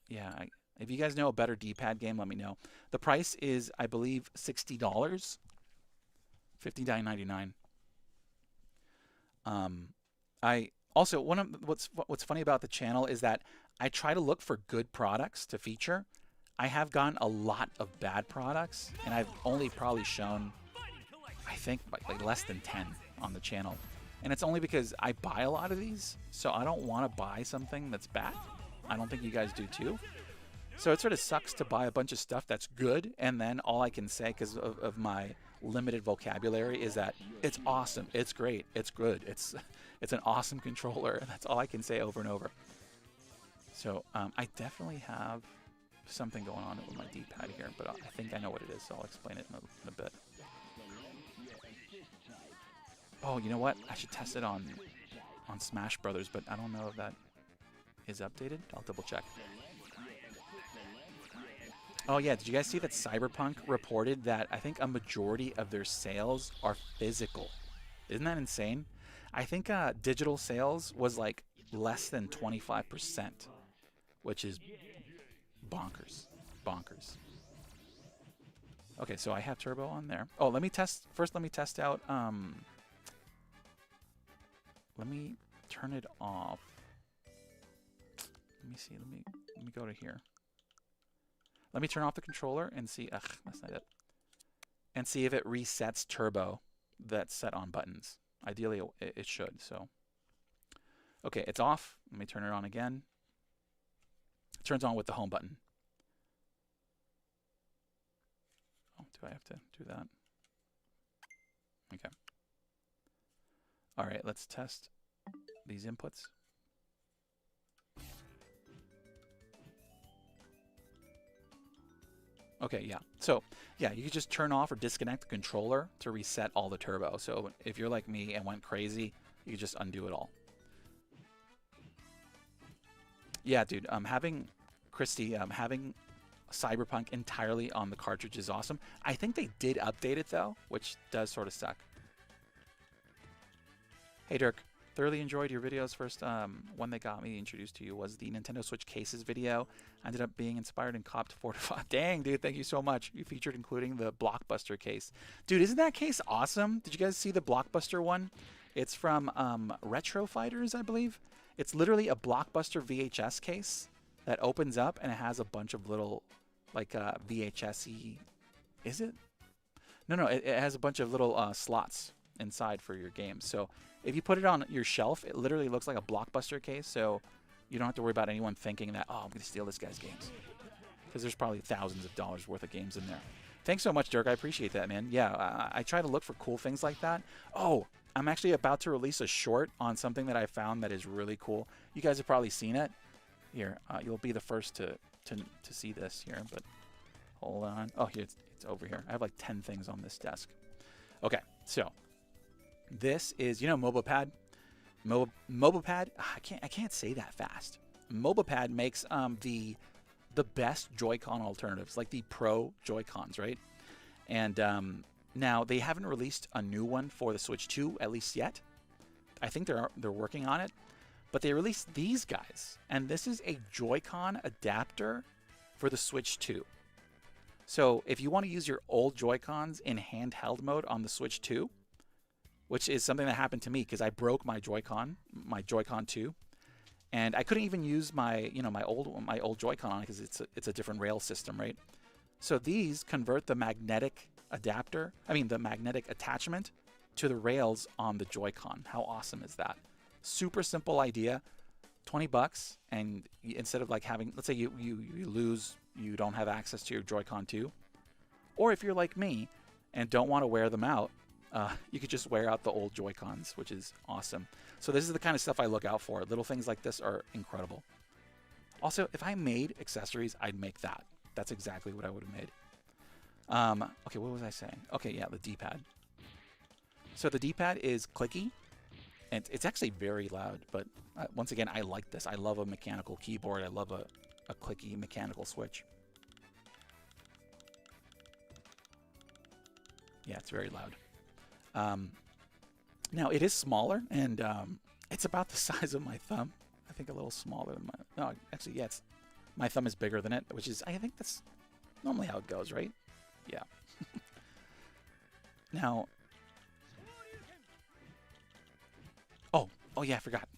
Yeah, if you guys know a better D-pad game, let me know. The price is, I believe, $60, $59.99. I also what's funny about the channel is that I try to look for good products to feature. I have gotten a lot of bad products, and I've only probably shown, I think, like less than 10 on the channel. And it's only because I buy a lot of these, so I don't want to buy something that's bad. I don't think you guys do too. So it sort of sucks to buy a bunch of stuff that's good, and then all I can say, because of my limited vocabulary, is that it's awesome, it's great, it's good, it's an awesome controller. That's all I can say over and over. So I definitely have something going on with my D-pad here, but I think I know what it is, so I'll explain it in a bit. Oh, you know what? I should test it on Smash Brothers, but I don't know if that is updated. I'll double check. Oh yeah, did you guys see that Cyberpunk reported that I think a majority of their sales are physical? Isn't that insane? I think digital sales was like less than 25%, which is bonkers. Okay, so I have turbo on there. Oh, let me test out, let me turn it off. Let me see, let me go to here. Let me turn off the controller and see, that's not it. And see if it resets turbo that's set on buttons. Ideally, it should, so. Okay, it's off. Let me turn it on again. It turns on with the home button. Oh, do I have to do that? Okay. All right, let's test these inputs. Okay, yeah. So, yeah, you could just turn off or disconnect the controller to reset all the turbo. So if you're like me and went crazy, you could just undo it all. Yeah, dude, having Cyberpunk entirely on the cartridge is awesome. I think they did update it, though, which does sort of suck. Hey, Dirk. Thoroughly enjoyed your videos. First one that got me introduced to you was the Nintendo Switch cases video. I ended up being inspired and copped 4 to 5. Dang, dude, thank you so much. You featured including the Blockbuster case. Dude, isn't that case awesome? Did you guys see the Blockbuster one? It's from Retro Fighters, I believe. It's literally a Blockbuster VHS case that opens up and it has a bunch of little, like, VHS-y... Is it? No, it has a bunch of little slots inside for your games. So if you put it on your shelf, it literally looks like a Blockbuster case, so you don't have to worry about anyone thinking that, oh, I'm going to steal this guy's games. Because there's probably thousands of dollars worth of games in there. Thanks so much, Dirk. I appreciate that, man. Yeah, I try to look for cool things like that. Oh, I'm actually about to release a short on something that I found that is really cool. You guys have probably seen it. Here, you'll be the first to see this here, but hold on. Oh, here, it's over here. I have like 10 things on this desk. Okay, so this is, you know, MobilePad. MobilePad. I can't say that fast. MobilePad makes the best Joy-Con alternatives, like the Pro Joy-Cons, right? And now they haven't released a new one for the Switch 2, at least yet. I think they're working on it, but they released these guys, and this is a Joy-Con adapter for the Switch 2. So if you want to use your old Joy-Cons in handheld mode on the Switch 2, which is something that happened to me because I broke my Joy-Con 2, and I couldn't even use my old Joy-Con on it because it's a different rail system, right? So these convert the magnetic attachment to the rails on the Joy-Con. How awesome is that? Super simple idea. $20, and instead of like having, let's say you lose, you don't have access to your Joy-Con 2, or if you're like me and don't want to wear them out, you could just wear out the old Joy-Cons, which is awesome. So this is the kind of stuff I look out for. Little things like this are incredible. Also, if I made accessories, I'd make that. That's exactly what I would have made. Okay, what was I saying? Okay, yeah, the D-pad. So the D-pad is clicky, and it's actually very loud, but once again, I like this. I love a mechanical keyboard. I love a clicky mechanical switch. Yeah, it's very loud. Now, it is smaller, and it's about the size of my thumb. I think a little smaller than my... No, actually, yeah, my thumb is bigger than it, which is... I think that's normally how it goes, right? Yeah. Now... Oh, yeah, I forgot.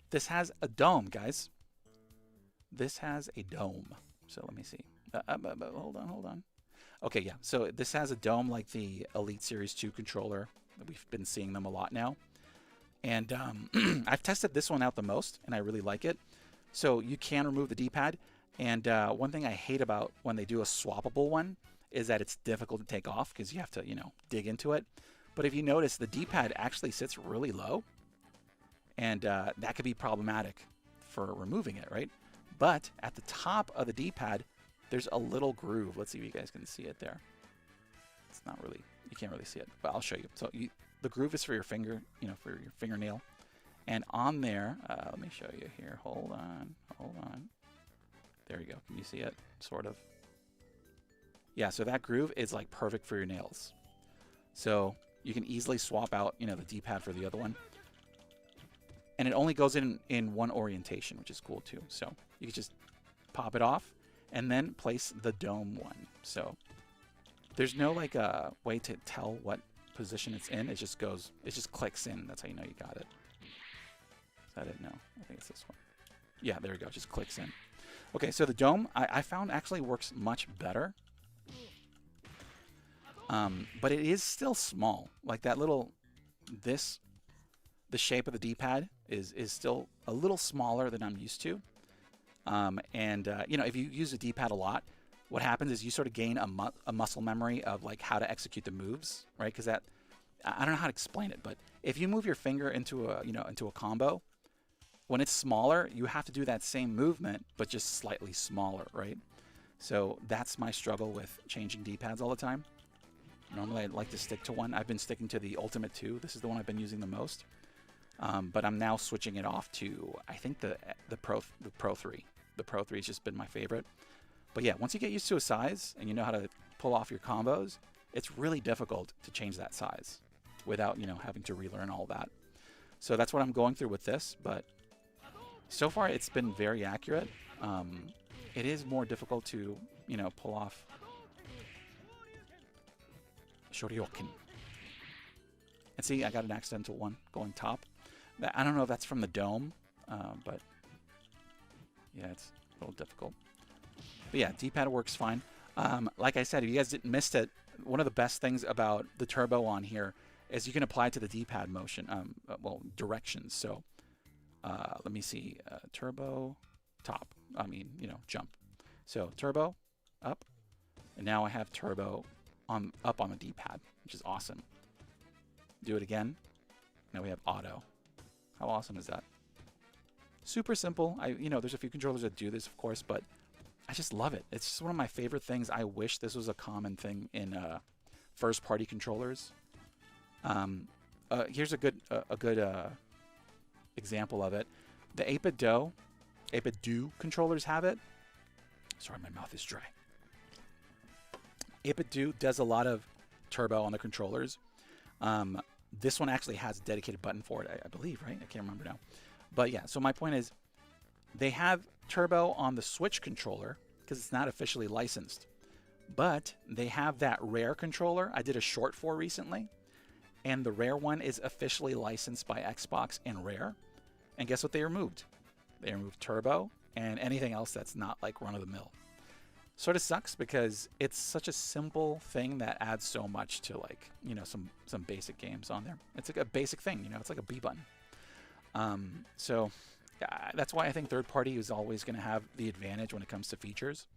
This has a dome, guys. This has a dome. So let me see. Hold on. Okay, yeah. So this has a dome like the Elite Series 2 controller. We've been seeing them a lot now. And I've tested this one out the most, and I really like it. So you can remove the D-pad. And one thing I hate about when they do a swappable one is that it's difficult to take off because you have to, dig into it. But if you notice, the D-pad actually sits really low. And that could be problematic for removing it, right? But at the top of the D-pad, there's a little groove. Let's see if you guys can see it there. It's not really, you can't really see it, but I'll show you. So the groove is for your finger, for your fingernail. And on there, let me show you here. Hold on. There you go. Can you see it? Sort of. Yeah, so that groove is like perfect for your nails. So you can easily swap out, the D-pad for the other one. And it only goes in one orientation, which is cool too. So you can just pop it off and then place the dome one. So there's no like a way to tell what position it's in. It just clicks in. That's how you know you got it. Is that it? No, I think it's this one. Yeah, there we go. It just clicks in. Okay, so the dome I found actually works much better. But it is still small. Like that little, the shape of the D-pad is still a little smaller than I'm used to. If you use the D-pad a lot, what happens is you sort of gain a muscle memory of like how to execute the moves, right? Because I don't know how to explain it, but if you move your finger into a combo, when it's smaller, you have to do that same movement, but just slightly smaller, right? So that's my struggle with changing D-pads all the time. Normally, I'd like to stick to one. I've been sticking to the Ultimate 2. This is the one I've been using the most. But I'm now switching it off to, I think, the Pro 3. The Pro 3 has just been my favorite. But yeah, once you get used to a size and you know how to pull off your combos, it's really difficult to change that size without, having to relearn all that. So that's what I'm going through with this, but so far it's been very accurate. It is more difficult to, you know, pull off Shoryuken. And see, I got an accidental one going top. I don't know if that's from the dome, but yeah, it's a little difficult. But yeah, D-pad works fine. Like I said, if you guys didn't miss it, one of the best things about the turbo on here is you can apply it to the D-pad motion, well, directions. So let me see, turbo, top. I mean, you know, jump. So turbo, up, and now I have turbo up on the D-pad, which is awesome. Do it again. Now we have auto. How awesome is that? Super simple. You know, there's a few controllers that do this, of course, but I just love it. It's just one of my favorite things. I wish this was a common thing in first-party controllers. Here's a good example of it. The 8-bit Do controllers have it. Sorry, my mouth is dry. 8-bit Do does a lot of turbo on the controllers. This one actually has a dedicated button for it, I believe, right? I can't remember now. But yeah, so my point is they have turbo on the Switch controller because it's not officially licensed. But they have that Rare controller I did a short for recently. And the Rare one is officially licensed by Xbox and Rare. And guess what they removed? They removed turbo and anything else that's not like run-of-the-mill. Sort of sucks because it's such a simple thing that adds so much to, like, you know, some basic games on there. It's like a basic thing, you know, it's like a B button. So that's why I think third party is always going to have the advantage when it comes to features.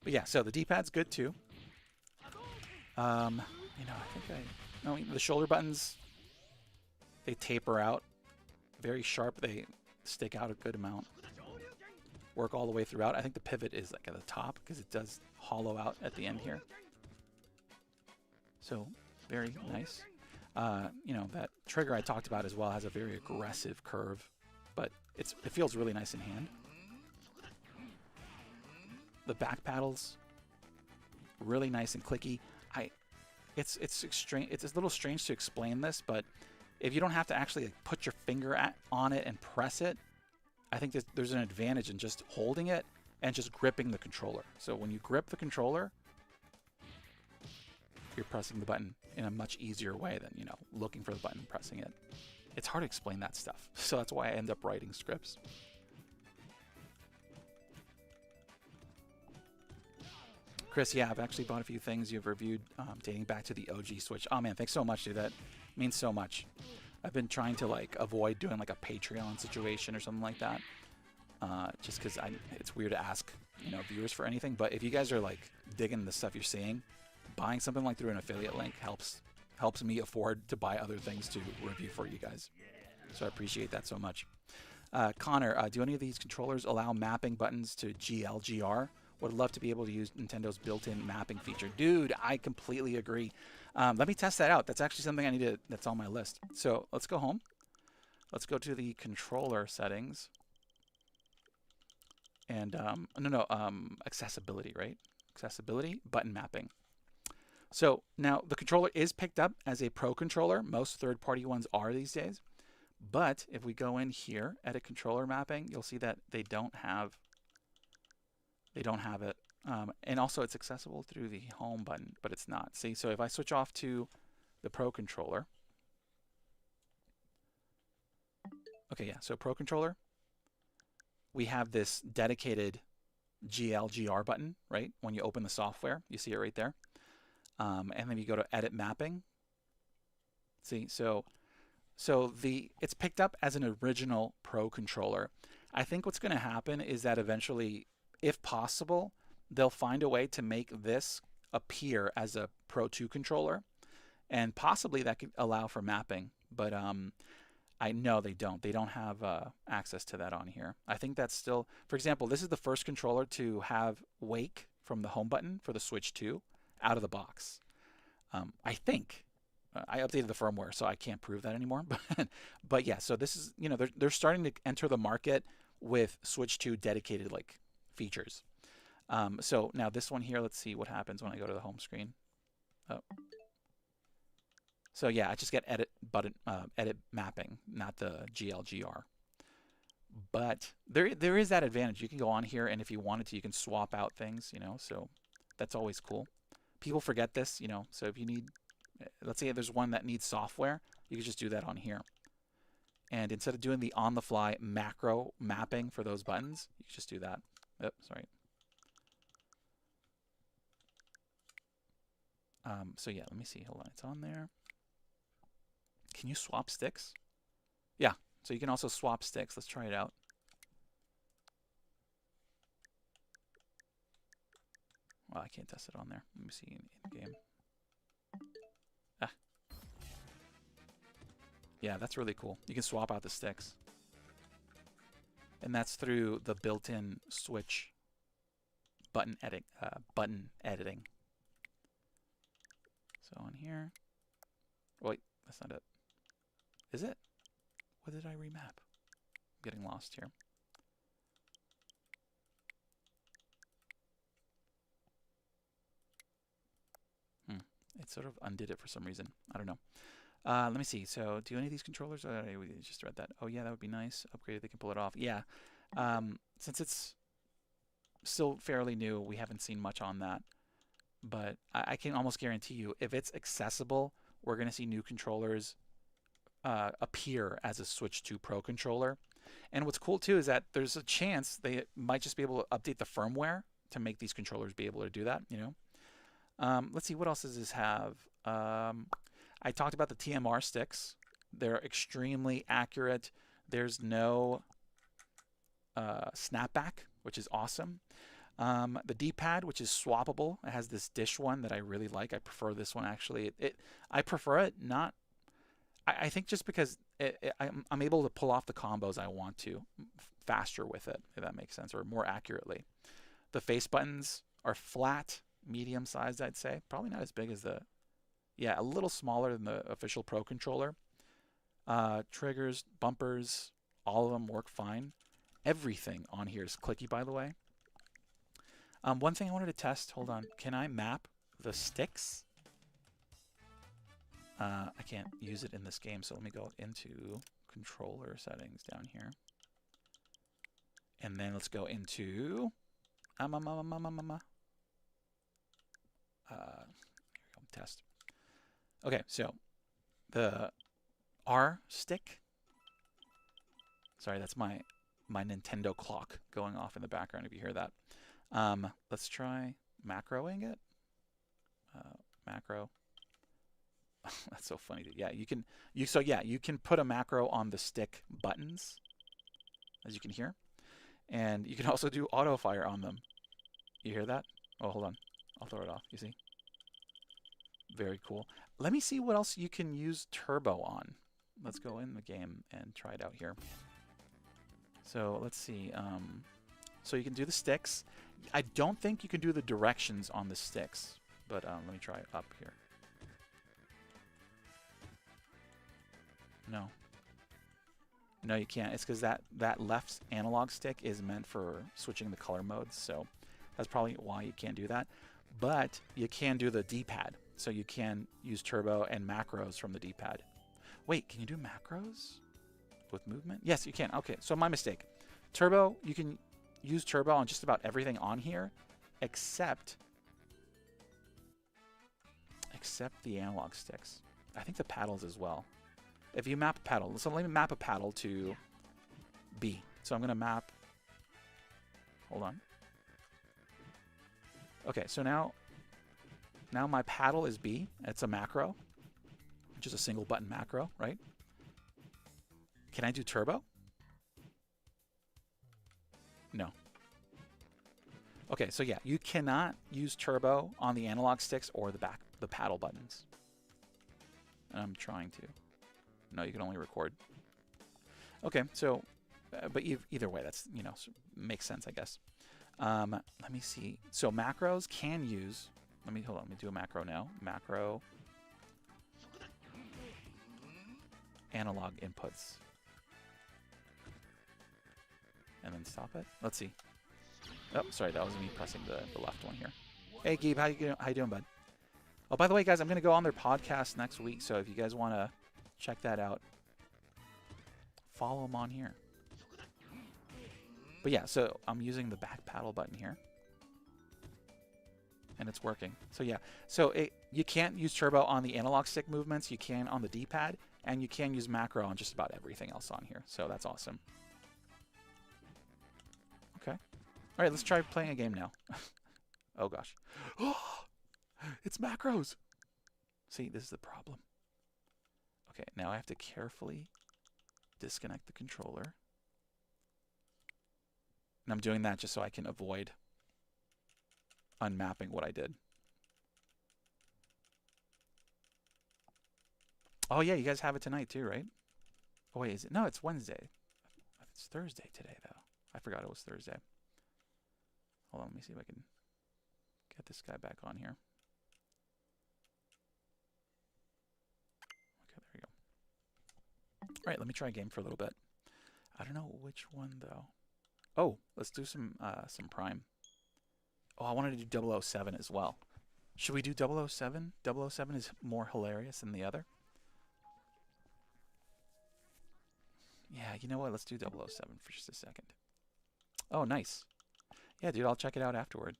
But yeah, so the D-pad's good too. You know, the shoulder buttons, they taper out very sharp. They stick out a good amount. Work all the way throughout. I think the pivot is like at the top because it does hollow out at the end here. So very nice. You know, that trigger I talked about as well has a very aggressive curve, but it feels really nice in hand. The back paddles, really nice and clicky. It's a little strange to explain this, but if you don't have to actually like put your finger on it and press it, I think there's an advantage in just holding it and just gripping the controller. So when you grip the controller, you're pressing the button in a much easier way than, you know, looking for the button and pressing it. It's hard to explain that stuff. So that's why I end up writing scripts. Chris, yeah, I've actually bought a few things you've reviewed dating back to the OG Switch. Oh man, thanks so much, dude. That means so much. I've been trying to like avoid doing like a Patreon situation or something like that, just because it's weird to ask, you know, viewers for anything. But if you guys are like digging the stuff you're seeing, buying something like through an affiliate link helps me afford to buy other things to review for you guys. So I appreciate that so much. Connor, do any of these controllers allow mapping buttons to GLGR? Would love to be able to use Nintendo's built-in mapping feature. Dude, I completely agree. Let me test that out. That's actually something I need to, that's on my list. So let's go home. Let's go to the controller settings. And, accessibility, right? Accessibility, button mapping. So now the controller is picked up as a Pro controller. Most third-party ones are these days. But if we go in here, edit controller mapping, you'll see that they don't have it. And also it's accessible through the home button, but it's not. See, so if I switch off to the Pro controller. Okay, yeah, so Pro controller, we have this dedicated GLGR button, right? When you open the software, you see it right there. And then you go to edit mapping. See, so it's picked up as an original Pro controller. I think what's going to happen is that eventually, if possible, they'll find a way to make this appear as a Pro 2 controller, and possibly that could allow for mapping. But I know they don't. They don't have access to that on here. I think that's still, for example, this is the first controller to have Wake from the home button for the Switch 2 out of the box. I think. I updated the firmware, so I can't prove that anymore. But yeah, so this is, you know, they're starting to enter the market with Switch 2 dedicated like features. So now this one here, let's see what happens when I go to the home screen. Oh. So yeah, I just get edit button, edit mapping, not the GLGR. But there is that advantage. You can go on here, and if you wanted to, you can swap out things, you know, so that's always cool. People forget this, you know, so if you need, let's say there's one that needs software, you can just do that on here. And instead of doing the on-the-fly macro mapping for those buttons, you can just do that. Oops, sorry. So yeah, let me see. Hold on, it's on there. Can you swap sticks? Yeah, so you can also swap sticks. Let's try it out. Well, I can't test it on there. Let me see in game. Ah. Yeah, that's really cool. You can swap out the sticks. And that's through the built-in switch button editing. So on here. Wait, that's not it. Is it? What did I remap? I'm getting lost here. It sort of undid it for some reason. I don't know. Let me see. So do any of these controllers? We just read that. Oh, yeah, that would be nice. Upgraded, they can pull it off. Yeah. Since it's still fairly new, we haven't seen much on that. But I can almost guarantee you, if it's accessible, we're going to see new controllers appear as a Switch 2 Pro controller. And what's cool, too, is that there's a chance they might just be able to update the firmware to make these controllers be able to do that, you know? Let's see, what else does this have? I talked about the TMR sticks. They're extremely accurate. There's no snapback, which is awesome. The D-pad, which is swappable. It has this dish one that I really like. I prefer this one, actually. I prefer it, not... I think just because I'm able to pull off the combos I want to faster with it, if that makes sense, or more accurately. The face buttons are flat, medium-sized, I'd say. Probably not as big as the... Yeah, a little smaller than the official Pro controller. Triggers, bumpers, all of them work fine. Everything on here is clicky, by the way. One thing I wanted to test, hold on. Can I map the sticks? I can't use it in this game, so let me go into controller settings down here. And then let's go into... Here we go, test. Okay, so the R stick. Sorry, that's my Nintendo clock going off in the background if you hear that. Let's try macroing it. Macro. That's so funny. Yeah, you can put a macro on the stick buttons, as you can hear. And you can also do auto fire on them. You hear that? Oh, hold on. I'll throw it off. You see? Very cool. Let me see what else you can use turbo on. Let's go in the game and try it out here. So let's see. So you can do the sticks. I don't think you can do the directions on the sticks, but let me try it up here. No. No, you can't. It's because that left analog stick is meant for switching the color modes, so that's probably why you can't do that. But you can do the D-pad, so you can use turbo and macros from the D-pad. Wait, can you do macros with movement? Yes, you can. Okay, so my mistake. Turbo, you can use turbo on just about everything on here, except the analog sticks. I think the paddles as well. If you map a paddle, so let me map a paddle to B. So I'm going to map, hold on. Okay, so now my paddle is B. It's a macro, which is a single button macro, right? Can I do turbo? No. Okay, so yeah, you cannot use turbo on the analog sticks or the paddle buttons. And I'm trying to. No, you can only record. Okay, so, but either way, that's, you know, makes sense, I guess. Let me see. So macros can use, hold on, let me do a macro now. Macro, analog inputs. And then stop it. Let's see. Oh, sorry, that was me pressing the left one here. Hey, Gabe, how you doing, bud? Oh, by the way, guys, I'm going to go on their podcast next week, so if you guys want to check that out, follow them on here. But yeah, so I'm using the back paddle button here. And it's working. So yeah, so you can't use turbo on the analog stick movements. You can on the D-pad, and you can use macro on just about everything else on here. So that's awesome. Okay. All right, let's try playing a game now. Oh gosh. It's macros. See, this is the problem. Okay, now I have to carefully disconnect the controller. And I'm doing that just so I can avoid unmapping what I did. Oh yeah, you guys have it tonight too, right? Oh wait, is it? No, it's Wednesday. It's Thursday today though. I forgot it was Thursday. Hold on, let me see if I can get this guy back on here. Okay, there we go. All right, let me try a game for a little bit. I don't know which one though. Oh, let's do some Prime. Oh, I wanted to do 007 as well. Should we do 007? 007 is more hilarious than the other. Yeah, you know what? Let's do 007 for just a second. Oh, nice. Yeah, dude, I'll check it out afterward.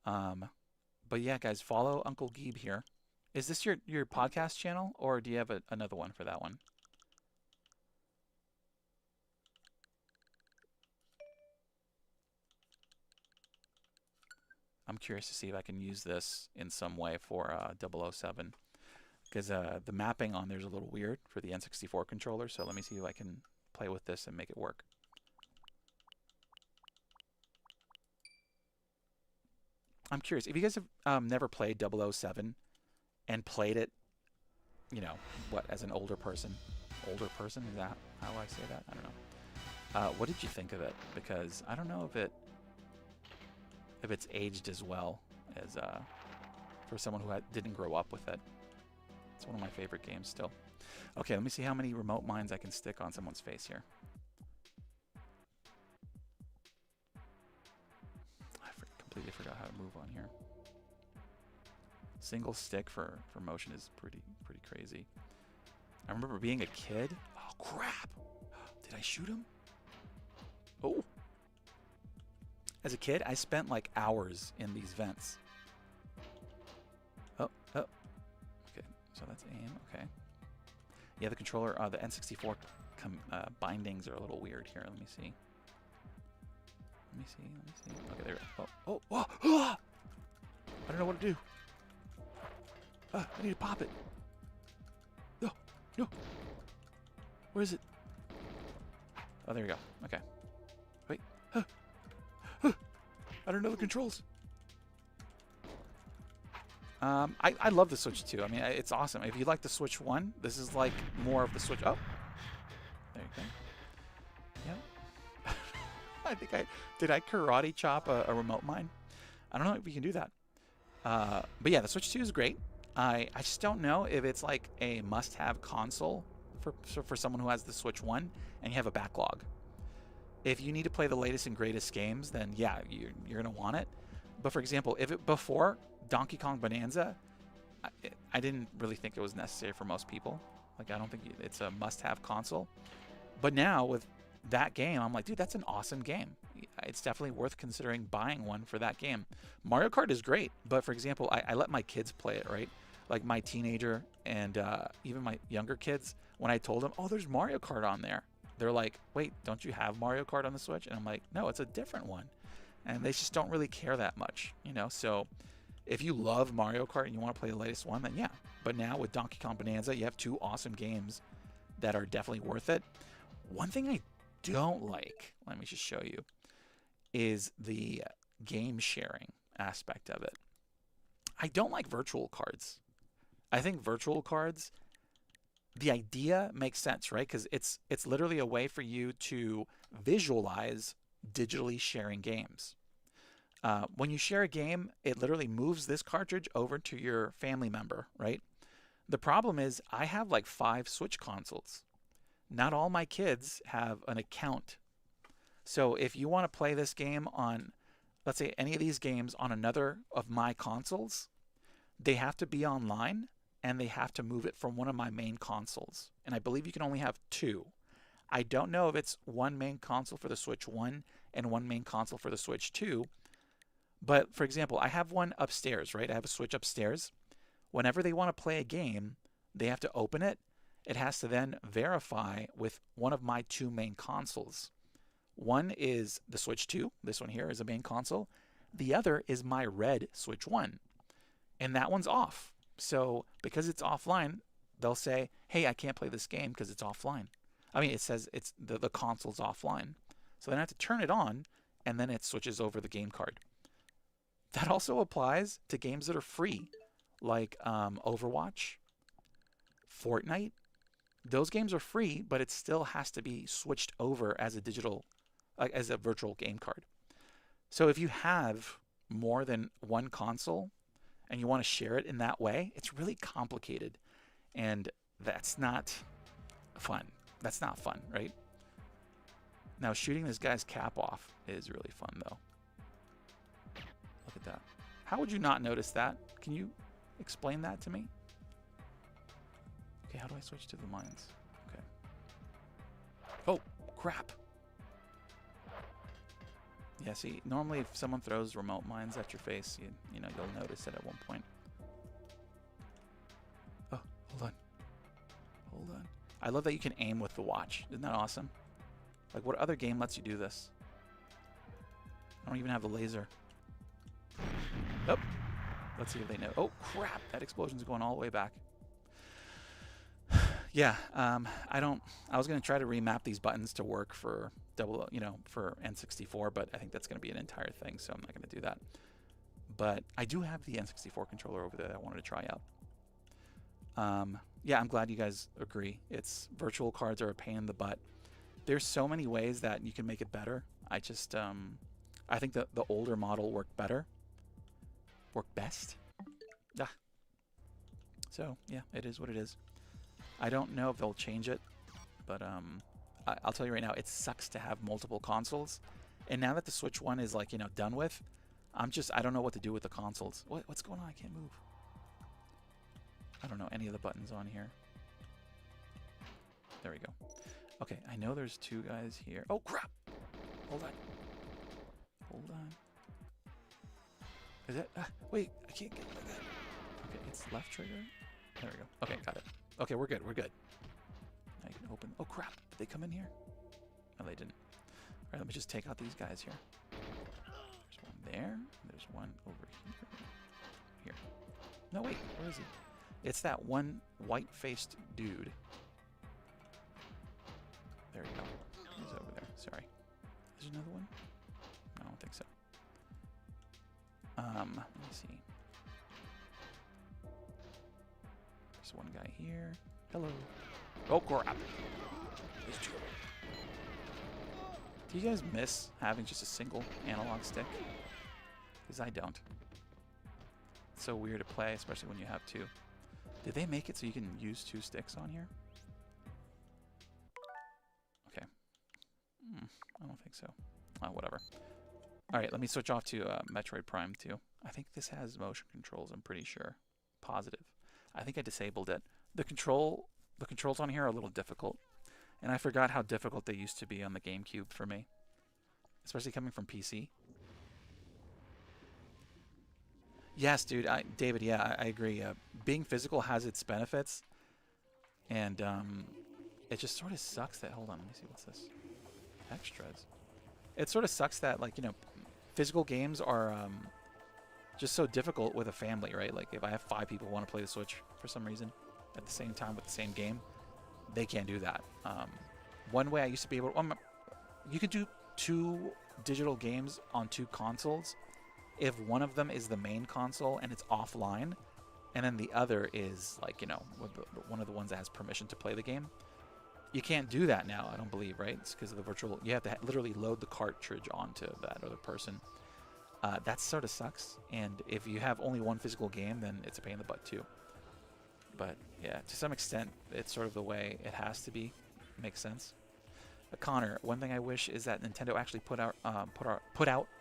But yeah, guys, follow Uncle Geeb here. Is this your podcast channel, or do you have another one for that one? I'm curious to see if I can use this in some way for 007. Because the mapping on there is a little weird for the N64 controller. So let me see if I can play with this and make it work. I'm curious. If you guys have never played 007 and played it, you know, what, as an older person? Older person? Is that how I say that? I don't know. What did you think of it? Because I don't know if it's aged as well as for someone who didn't grow up with it. It's one of my favorite games still. Okay, let me see how many remote mines I can stick on someone's face here. I completely forgot how to move on here. Single stick for motion is pretty crazy. I remember being a kid. Oh crap! Did I shoot him? Oh. As a kid, I spent like hours in these vents. Oh. Okay, so that's aim. Okay. Yeah, the controller, the N64 bindings are a little weird here. Let me see. Okay, there we go. Oh! I don't know what to do. I need to pop it. No. Where is it? Oh, there we go. Okay. Wait. I don't know the controls. I love the Switch 2. I mean, it's awesome. If you like the Switch 1, this is like more of the Switch. Oh, there you go. Yep. I think did I karate chop a remote mine? I don't know if we can do that. But yeah, the Switch 2 is great. I just don't know if it's like a must-have console for someone who has the Switch 1 and you have a backlog. If you need to play the latest and greatest games, then yeah, you're going to want it. But for example, before Donkey Kong Bonanza, I didn't really think it was necessary for most people. Like, I don't think it's a must-have console. But now with that game, I'm like, dude, that's an awesome game. It's definitely worth considering buying one for that game. Mario Kart is great, but for example, I let my kids play it, right? Like my teenager and even my younger kids, when I told them, oh, there's Mario Kart on there, they're like, wait, don't you have Mario Kart on the Switch? And I'm like, no, it's a different one. And they just don't really care that much, you know? So if you love Mario Kart and you want to play the latest one, then yeah. But now with Donkey Kong Bonanza, you have two awesome games that are definitely worth it. One thing I don't like, let me just show you, is the game sharing aspect of it. I don't like virtual cards. I think virtual cards, the idea makes sense, right? Because it's literally a way for you to visualize digitally sharing games. When you share a game, it literally moves this cartridge over to your family member, right? The problem is I have like 5 Switch consoles. Not all my kids have an account. So if you want to play this game on, let's say any of these games on another of my consoles, they have to be online and they have to move it from one of my main consoles. And I believe you can only have two. I don't know if it's one main console for the Switch 1 and one main console for the Switch 2. But for example, I have one upstairs, right? I have a Switch upstairs. Whenever they want to play a game, they have to open it. It has to then verify with one of my two main consoles. One is the Switch 2. This one here is a main console. The other is my red Switch 1. And that one's off. So because it's offline, they'll say, hey, I can't play this game because it's offline. I mean, it says it's the console's offline. So then I have to turn it on, and then it switches over the game card. That also applies to games that are free, like Overwatch, Fortnite. Those games are free, but it still has to be switched over as a digital, as a virtual game card. So if you have more than one console and you want to share it in that way, it's really complicated. And that's not fun. That's not fun, right? Now, shooting this guy's cap off is really fun, though. Look at that. How would you not notice that? Can you explain that to me? Okay, how do I switch to the mines? Okay. Oh, crap. Yeah, see, normally if someone throws remote mines at your face, you know, you'll notice it at one point. Oh, hold on. Hold on. I love that you can aim with the watch. Isn't that awesome? Like, what other game lets you do this? I don't even have the laser. Oh, let's see if they know. Oh, crap. That explosion's going all the way back. Yeah, I was going to try to remap these buttons to work for for N64, but I think that's going to be an entire thing, so I'm not going to do that. But I do have the N64 controller over there that I wanted to try out. Yeah, I'm glad you guys agree. Virtual cards are a pain in the butt. There's so many ways that you can make it better. I just, I think the older model worked better. Worked best. Ah. So, yeah, it is what it is. I don't know if they'll change it, but I'll tell you right now, it sucks to have multiple consoles. And now that the Switch 1 is, like, done with, I don't know what to do with the consoles. What's going on? I can't move. I don't know any of the buttons on here. There we go. Okay, I know there's two guys here. Oh, crap! Hold on. Hold on. Is it? Wait, I can't get that. Okay, it's left trigger. There we go. Okay, got it. Okay, we're good. We're good. Now you can open. Oh, crap. Did they come in here? No, they didn't. All right, let me just take out these guys here. There's one there. There's one over here. No, wait. Where is he? It's that one white-faced dude. There you go. He's over there. Sorry. There's another one? No, I don't think so. Let me see. There's one guy here. Hello. Oh, crap. There's two. Do you guys miss having just a single analog stick? Because I don't. It's so weird to play, especially when you have two. Did they make it so you can use two sticks on here? Okay. I don't think so. Oh, whatever. Alright, let me switch off to Metroid Prime 2. I think this has motion controls, I'm pretty sure. Positive. I think I disabled it. The controls on here are a little difficult. And I forgot how difficult they used to be on the GameCube for me. Especially coming from PC. Yes, dude. David, yeah, I agree. Being physical has its benefits. And it just sort of sucks that... Hold on, let me see. What's this? Extras. It sort of sucks that, like, physical games are just so difficult with a family, right? Like, if I have 5 people who want to play the Switch for some reason at the same time with the same game, they can't do that. One way I used to be able to... you could do 2 digital games on 2 consoles if one of them is the main console and it's offline, and then the other is, like, one of the ones that has permission to play the game. You can't do that now, I don't believe, right? It's because of the virtual... You have to literally load the cartridge onto that other person. That sort of sucks. And if you have only one physical game, then it's a pain in the butt too. But yeah, to some extent, it's sort of the way it has to be. Makes sense. Connor, one thing I wish is that Nintendo actually put out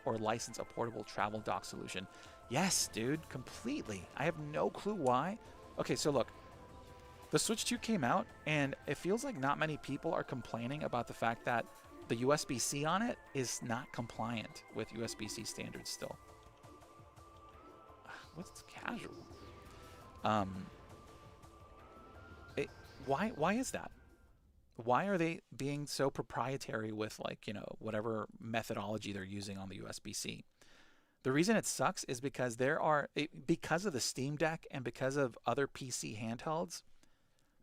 or license a portable travel dock solution. Yes, dude, completely. I have no clue why. Okay, so look, the Switch 2 came out, and it feels like not many people are complaining about the fact that the USB-C on it is not compliant with USB-C standards still. What's casual? Um, why is that? Why are they being so proprietary with, like, you know, whatever methodology they're using on the USB-C? The reason it sucks is because because of the Steam Deck and because of other PC handhelds,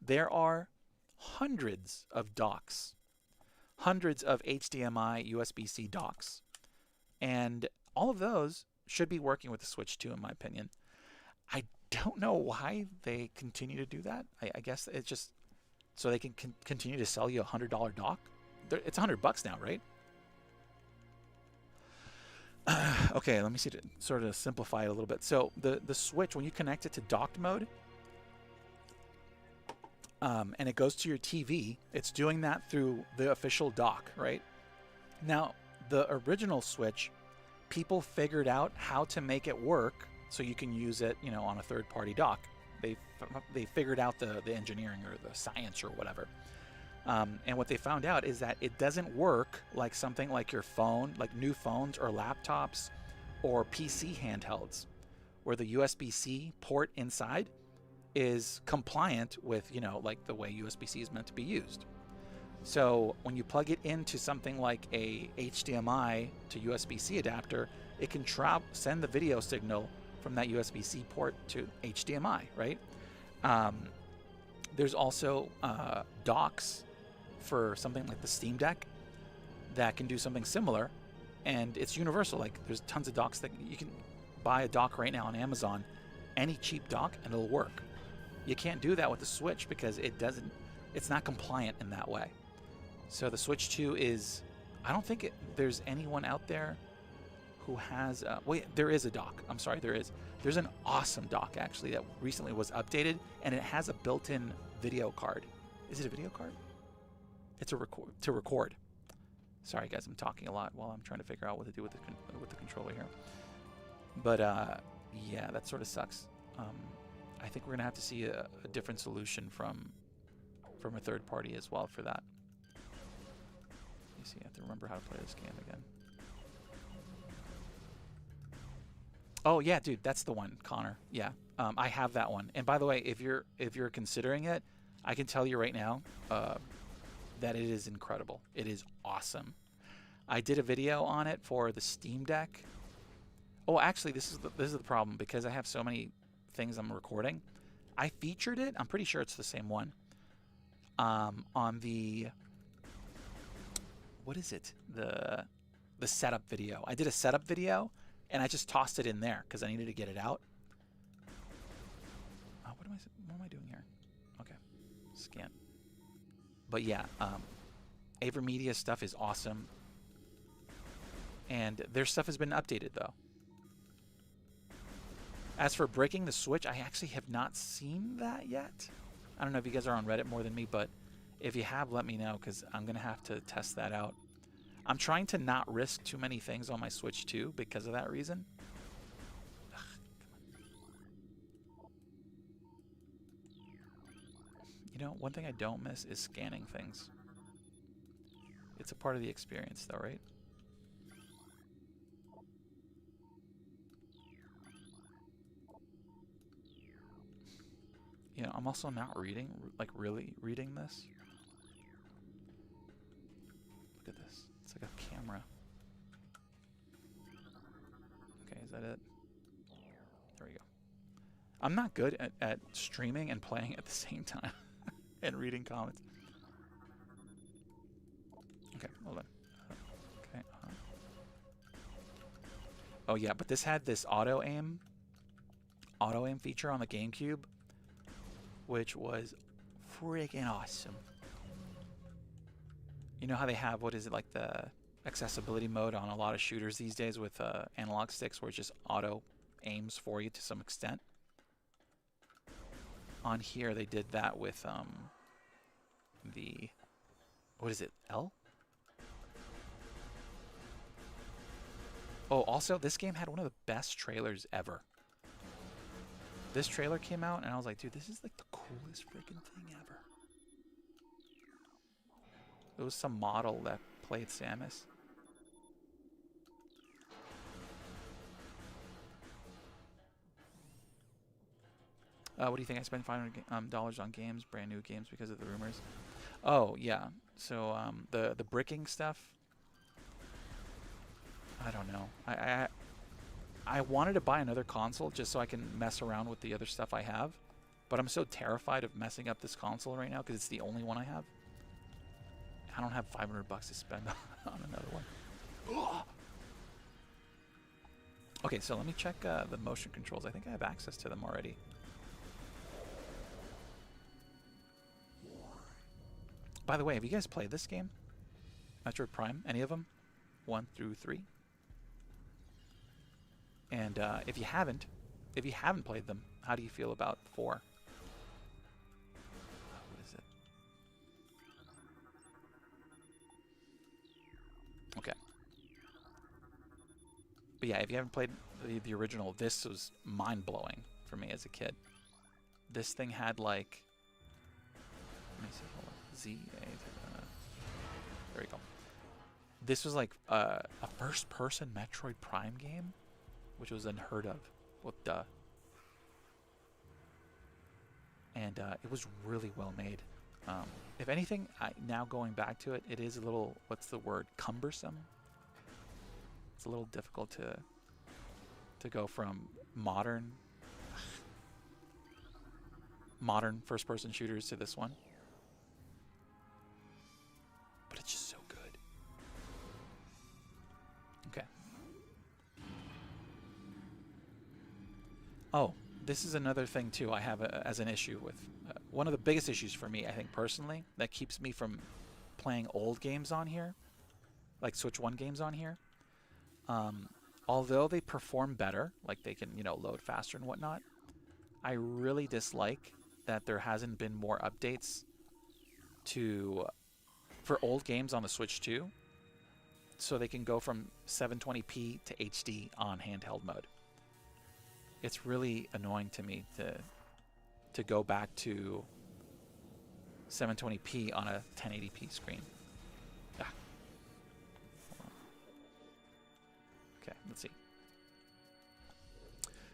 there are hundreds of docks, hundreds of HDMI USB-C docks, and all of those should be working with the Switch 2, in my opinion. I don't know why they continue to do that. I guess it's just so they can continue to sell you a $100 dock. It's $100 now, right? Okay, let me see to sort of simplify it a little bit. So the Switch, when you connect it to docked mode, and it goes to your TV, it's doing that through the official dock, right? Now, the original Switch, people figured out how to make it work so you can use it, you know, on a third-party dock. They figured out the engineering or the science or whatever. And what they found out is that it doesn't work like something like your phone, like new phones or laptops or PC handhelds, where the USB-C port inside is compliant with, you know, like the way USB-C is meant to be used. So when you plug it into something like a HDMI to USB-C adapter, it can send the video signal from that USB-C port to HDMI, right? There's also docks for something like the Steam Deck that can do something similar, and it's universal. Like, there's tons of docks that you can buy a dock right now on Amazon, any cheap dock, and it'll work. You can't do that with the Switch because it's not compliant in that way. So the Switch 2 is, I don't think there's anyone out there who has, wait, there is a dock. I'm sorry, there is. There's an awesome dock, actually, that recently was updated, and it has a built-in video card. Is it a video card? It's to record. Sorry, guys, I'm talking a lot while I'm trying to figure out what to do with the controller here. But yeah, that sort of sucks. I think we're gonna have to see a different solution from a third party as well for that. You see, I have to remember how to play this game again. Oh yeah, dude, that's the one, Connor. Yeah, I have that one. And by the way, if you're considering it, I can tell you right now that it is incredible. It is awesome. I did a video on it for the Steam Deck. Oh, actually, this is the problem, because I have so many things I'm recording. I featured it. I'm pretty sure it's the same one. On the, what is it? The setup video. I did a setup video, and I just tossed it in there because I needed to get it out. What am I doing here? Okay, scan. But yeah, AverMedia stuff is awesome, and their stuff has been updated though. As for breaking the Switch, I actually have not seen that yet. I don't know if you guys are on Reddit more than me, but if you have, let me know, because I'm going to have to test that out. I'm trying to not risk too many things on my Switch 2 because of that reason. Ugh, you know, one thing I don't miss is scanning things. It's a part of the experience though, right? You know, I'm also not really reading this. Look at this. It's like a camera. Okay, is that it? There we go. I'm not good at streaming and playing at the same time and reading comments. Okay, hold on. Okay. Oh yeah, but this had this auto aim feature on the GameCube, which was freaking awesome. You know how they have, what is it, like the accessibility mode on a lot of shooters these days with analog sticks, where it just auto aims for you to some extent? On here they did that with the, what is it, L? Oh, also, this game had one of the best trailers ever. This trailer came out, and I was like, dude, this is like the coolest freaking thing ever. It was some model that played Samus. What do you think? I spent $500 on games, brand new games, because of the rumors. Oh yeah. So the bricking stuff. I don't know. I wanted to buy another console just so I can mess around with the other stuff I have, but I'm so terrified of messing up this console right now because it's the only one I have. I don't have $500 to spend on another one. Okay, so let me check the motion controls. I think I have access to them already. By the way, have you guys played this game? Metroid Prime? Any of them? 1 through 3? And if you haven't played them, how do you feel about 4? What is it? Okay. But yeah, if you haven't played the original, this was mind-blowing for me as a kid. This thing had like... Let me see, hold on. There we go. This was like a first-person Metroid Prime game, which was unheard of. Well, duh. And it was really well made. If anything, now going back to it, it is a little, what's the word, cumbersome. It's a little difficult to go from modern first-person shooters to this one. But it's just so good. Okay. Oh, this is another thing too I have as an issue with. One of the biggest issues for me, I think personally, that keeps me from playing old games on here, like Switch 1 games on here. Although they perform better, like they can, you know, load faster and whatnot, I really dislike that there hasn't been more updates for old games on the Switch 2, so they can go from 720p to HD on handheld mode. It's really annoying to me to go back to 720p on a 1080p screen. Ah. Okay, let's see.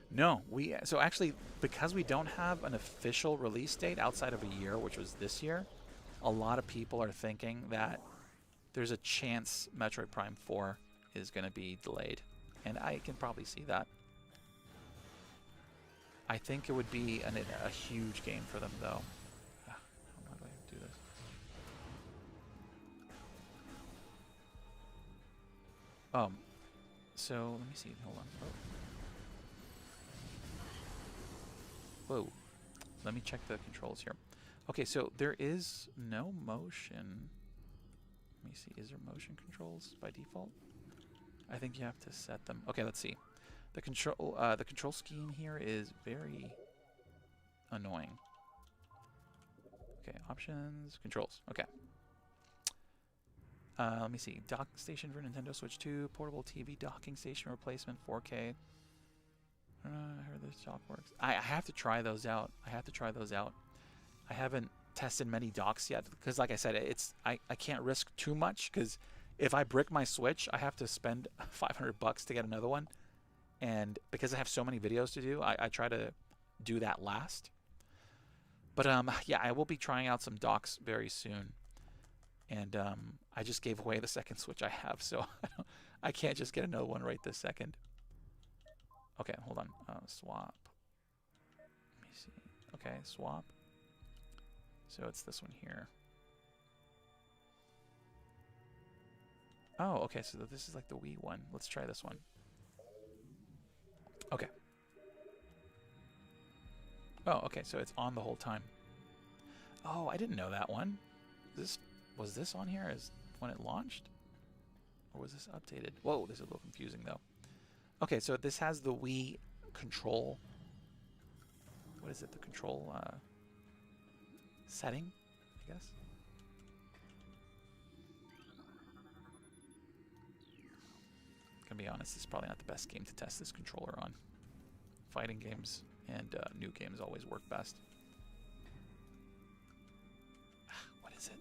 No, so actually, because we don't have an official release date outside of a year, which was this year, a lot of people are thinking that there's a chance Metroid Prime 4 is going to be delayed. And I can probably see that. I think it would be a huge game for them, though. How do I do this? So let me see. Hold on. Oh. Whoa. Let me check the controls here. Okay, so there is no motion. Let me see. Is there motion controls by default? I think you have to set them. Okay, let's see. The control scheme here is very annoying. Okay, options, controls. Okay. Let me see. Dock station for Nintendo Switch 2, portable TV docking station replacement, 4K. I heard this dock works. I have to try those out. I haven't tested many docks yet because, like I said, I can't risk too much because if I brick my Switch, I have to spend $500 to get another one. And because I have so many videos to do, I try to do that last. But yeah, I will be trying out some docks very soon. And I just gave away the second Switch I have, so I can't just get another one right this second. Okay, hold on. Swap. Let me see. Okay, swap. So it's this one here. Oh, okay, so this is like the Wii one. Let's try this one. Okay. Oh, okay, so it's on the whole time. Oh, I didn't know that one. Was this on here as when it launched? Or was this updated? Whoa, this is a little confusing though. Okay, so this has the Wii control. What is it? The control setting, I guess. Gonna be honest, this is probably not the best game to test this controller on. Fighting games and new games always work best. What is it?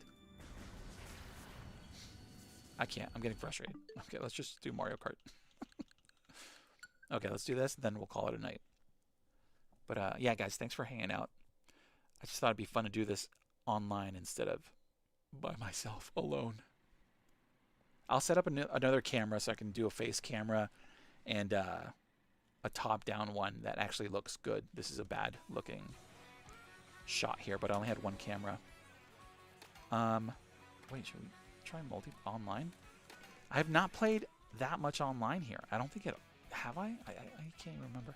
I can't. I'm getting frustrated. Okay, let's just do Mario Kart. Okay, let's do this, then we'll call it a night. But yeah, guys, thanks for hanging out. I just thought it'd be fun to do this online instead of by myself alone. I'll set up another camera so I can do a face camera and a top-down one that actually looks good. This is a bad-looking shot here, but I only had one camera. Wait, should we try online? I have not played that much online here. I don't think it... Have I? I can't even remember.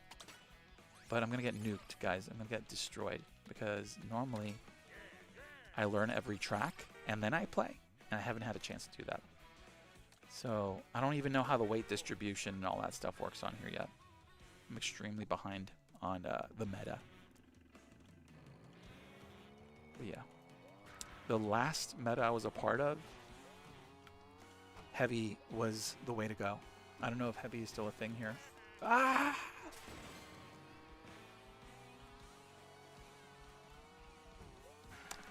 But I'm going to get nuked, guys. I'm going to get destroyed because normally I learn every track and then I play. And I haven't had a chance to do that. So I don't even know how the weight distribution and all that stuff works on here yet. I'm extremely behind on the meta. But yeah. The last meta I was a part of, heavy was the way to go. I don't know if heavy is still a thing here. Ah!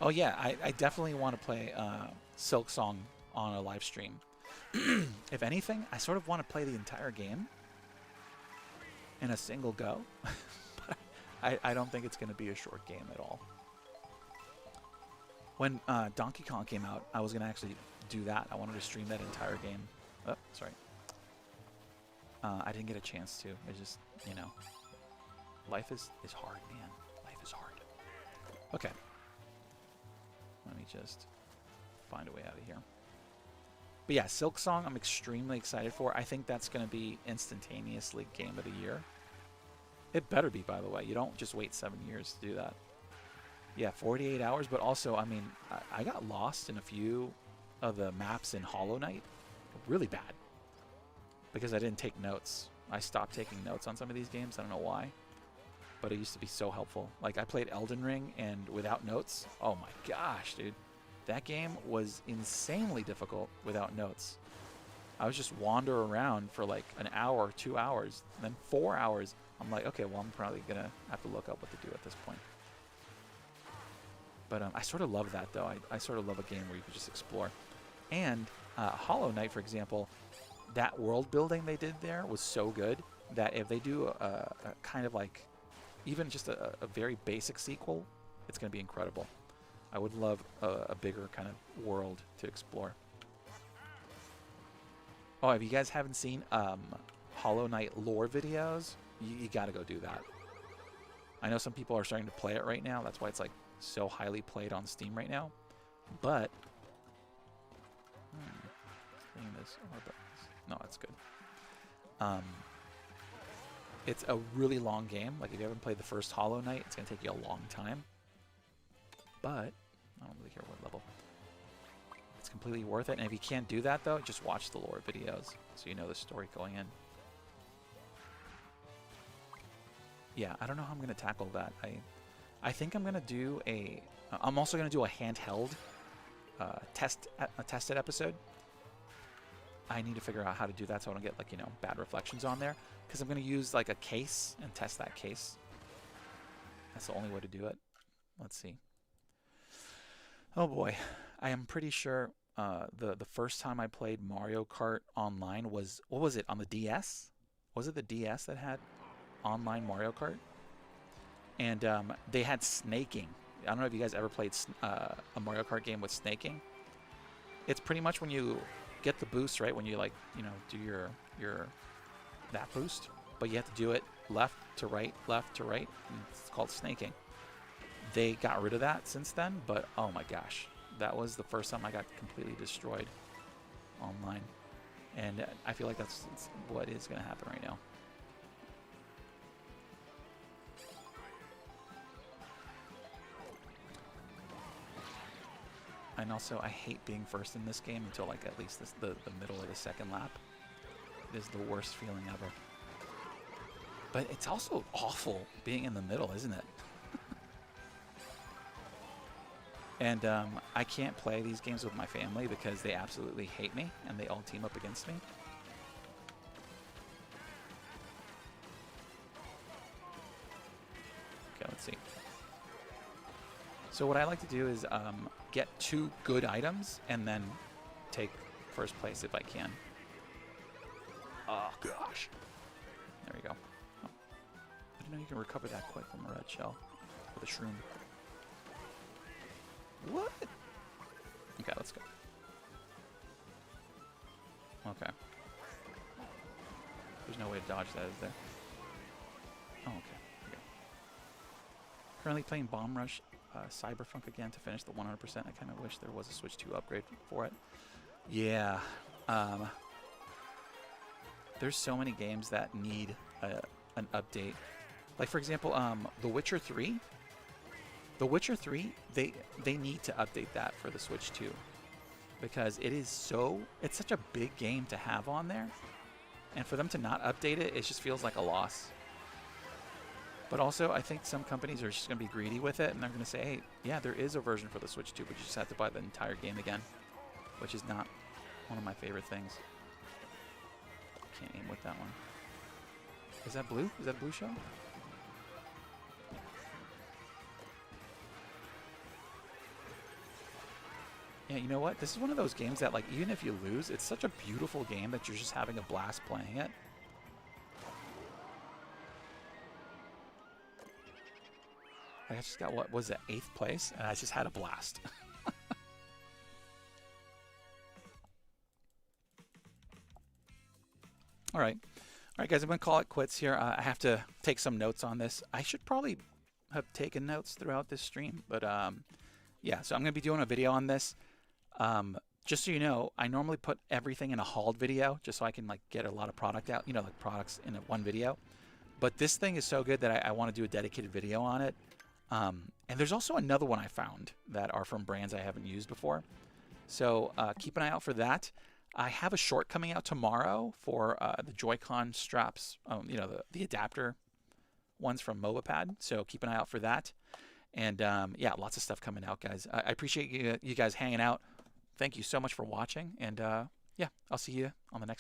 Oh yeah, I definitely want to play Silk Song on a live stream. If anything, I sort of want to play the entire game in a single go. But I don't think it's going to be a short game at all. When Donkey Kong came out, I was going to actually do that. I wanted to stream that entire game. Oh, sorry. I didn't get a chance to. I just, you know, life is hard, man. Life is hard. Okay. Let me just find a way out of here. But yeah, Silk Song I'm extremely excited for. I think that's going to be instantaneously Game of the Year. It better be, by the way. You don't just wait 7 years to do that. Yeah, 48 hours, but also, I mean, I got lost in a few of the maps in Hollow Knight. Really bad. Because I didn't take notes. I stopped taking notes on some of these games. I don't know why. But it used to be so helpful. Like, I played Elden Ring, and without notes, oh my gosh, dude. That game was insanely difficult without notes. I was just wander around for like an hour, 2 hours, and then 4 hours. I'm like, okay, well, I'm probably going to have to look up what to do at this point. But I sort of love that, though. I sort of love a game where you can just explore. And Hollow Knight, for example, that world building they did there was so good that if they do a kind of like, even just a very basic sequel, it's going to be incredible. I would love a bigger kind of world to explore. Oh, if you guys haven't seen Hollow Knight lore videos, you got to go do that. I know some people are starting to play it right now. That's why it's like so highly played on Steam right now. But no, that's good. It's a really long game. Like, if you haven't played the first Hollow Knight, it's going to take you a long time. But I don't really care what level. It's completely worth it. And if you can't do that, though, just watch the lore videos so you know the story going in. Yeah, I don't know how I'm going to tackle that. I think I'm going to do a... I'm also going to do a handheld tested episode. I need to figure out how to do that so I don't get, like, you know, bad reflections on there. Because I'm going to use, like, a case and test that case. That's the only way to do it. Let's see. Oh, boy. I am pretty sure the first time I played Mario Kart online was... What was it? On the DS? Was it the DS that had online Mario Kart? And they had snaking. I don't know if you guys ever played a Mario Kart game with snaking. It's pretty much when you get the boost, right? When you, like, you know, do your that boost, but you have to do it left to right, left to right. And it's called snaking. They got rid of that since then, but oh my gosh, that was the first time I got completely destroyed online, and I feel like that's what is going to happen right now. And also, I hate being first in this game until, like, at least the middle of the second lap. It is the worst feeling ever. But it's also awful being in the middle, isn't it? And I can't play these games with my family because they absolutely hate me and they all team up against me. So what I like to do is get 2 good items and then take first place if I can. Oh gosh. There we go. Oh. I didn't know you can recover that quick from a red shell with a shroom. What? Okay, let's go. Okay. There's no way to dodge that, is there? Oh, okay. Here we go. Currently playing Bomb Rush Cyberpunk again to finish the 100%. I kind of wish there was a Switch 2 upgrade for it. Yeah. There's so many games that need an update. Like, for example, The Witcher 3. The Witcher 3, they need to update that for the Switch 2. Because it's such a big game to have on there. And for them to not update it, it just feels like a loss. But also, I think some companies are just going to be greedy with it, and they're going to say, hey, yeah, there is a version for the Switch 2, but you just have to buy the entire game again. Which is not one of my favorite things. Can't aim with that one. Is that blue? Is that a blue shell? Yeah, you know what? This is one of those games that, like, even if you lose, it's such a beautiful game that you're just having a blast playing it. I just got, what was it, 8th place? And I just had a blast. All right. All right, guys, I'm going to call it quits here. I have to take some notes on this. I should probably have taken notes throughout this stream. But, yeah, so I'm going to be doing a video on this. Just so you know, I normally put everything in a hauled video just so I can, like, get a lot of product out, you know, like products in one video. But this thing is so good that I want to do a dedicated video on it. And there's also another one I found that are from brands I haven't used before. So keep an eye out for that. I have a short coming out tomorrow for the Joy-Con straps, you know, the adapter ones from Mobapad. So keep an eye out for that. And yeah, lots of stuff coming out, guys. I appreciate you guys hanging out. Thank you so much for watching. And yeah, I'll see you on the next one.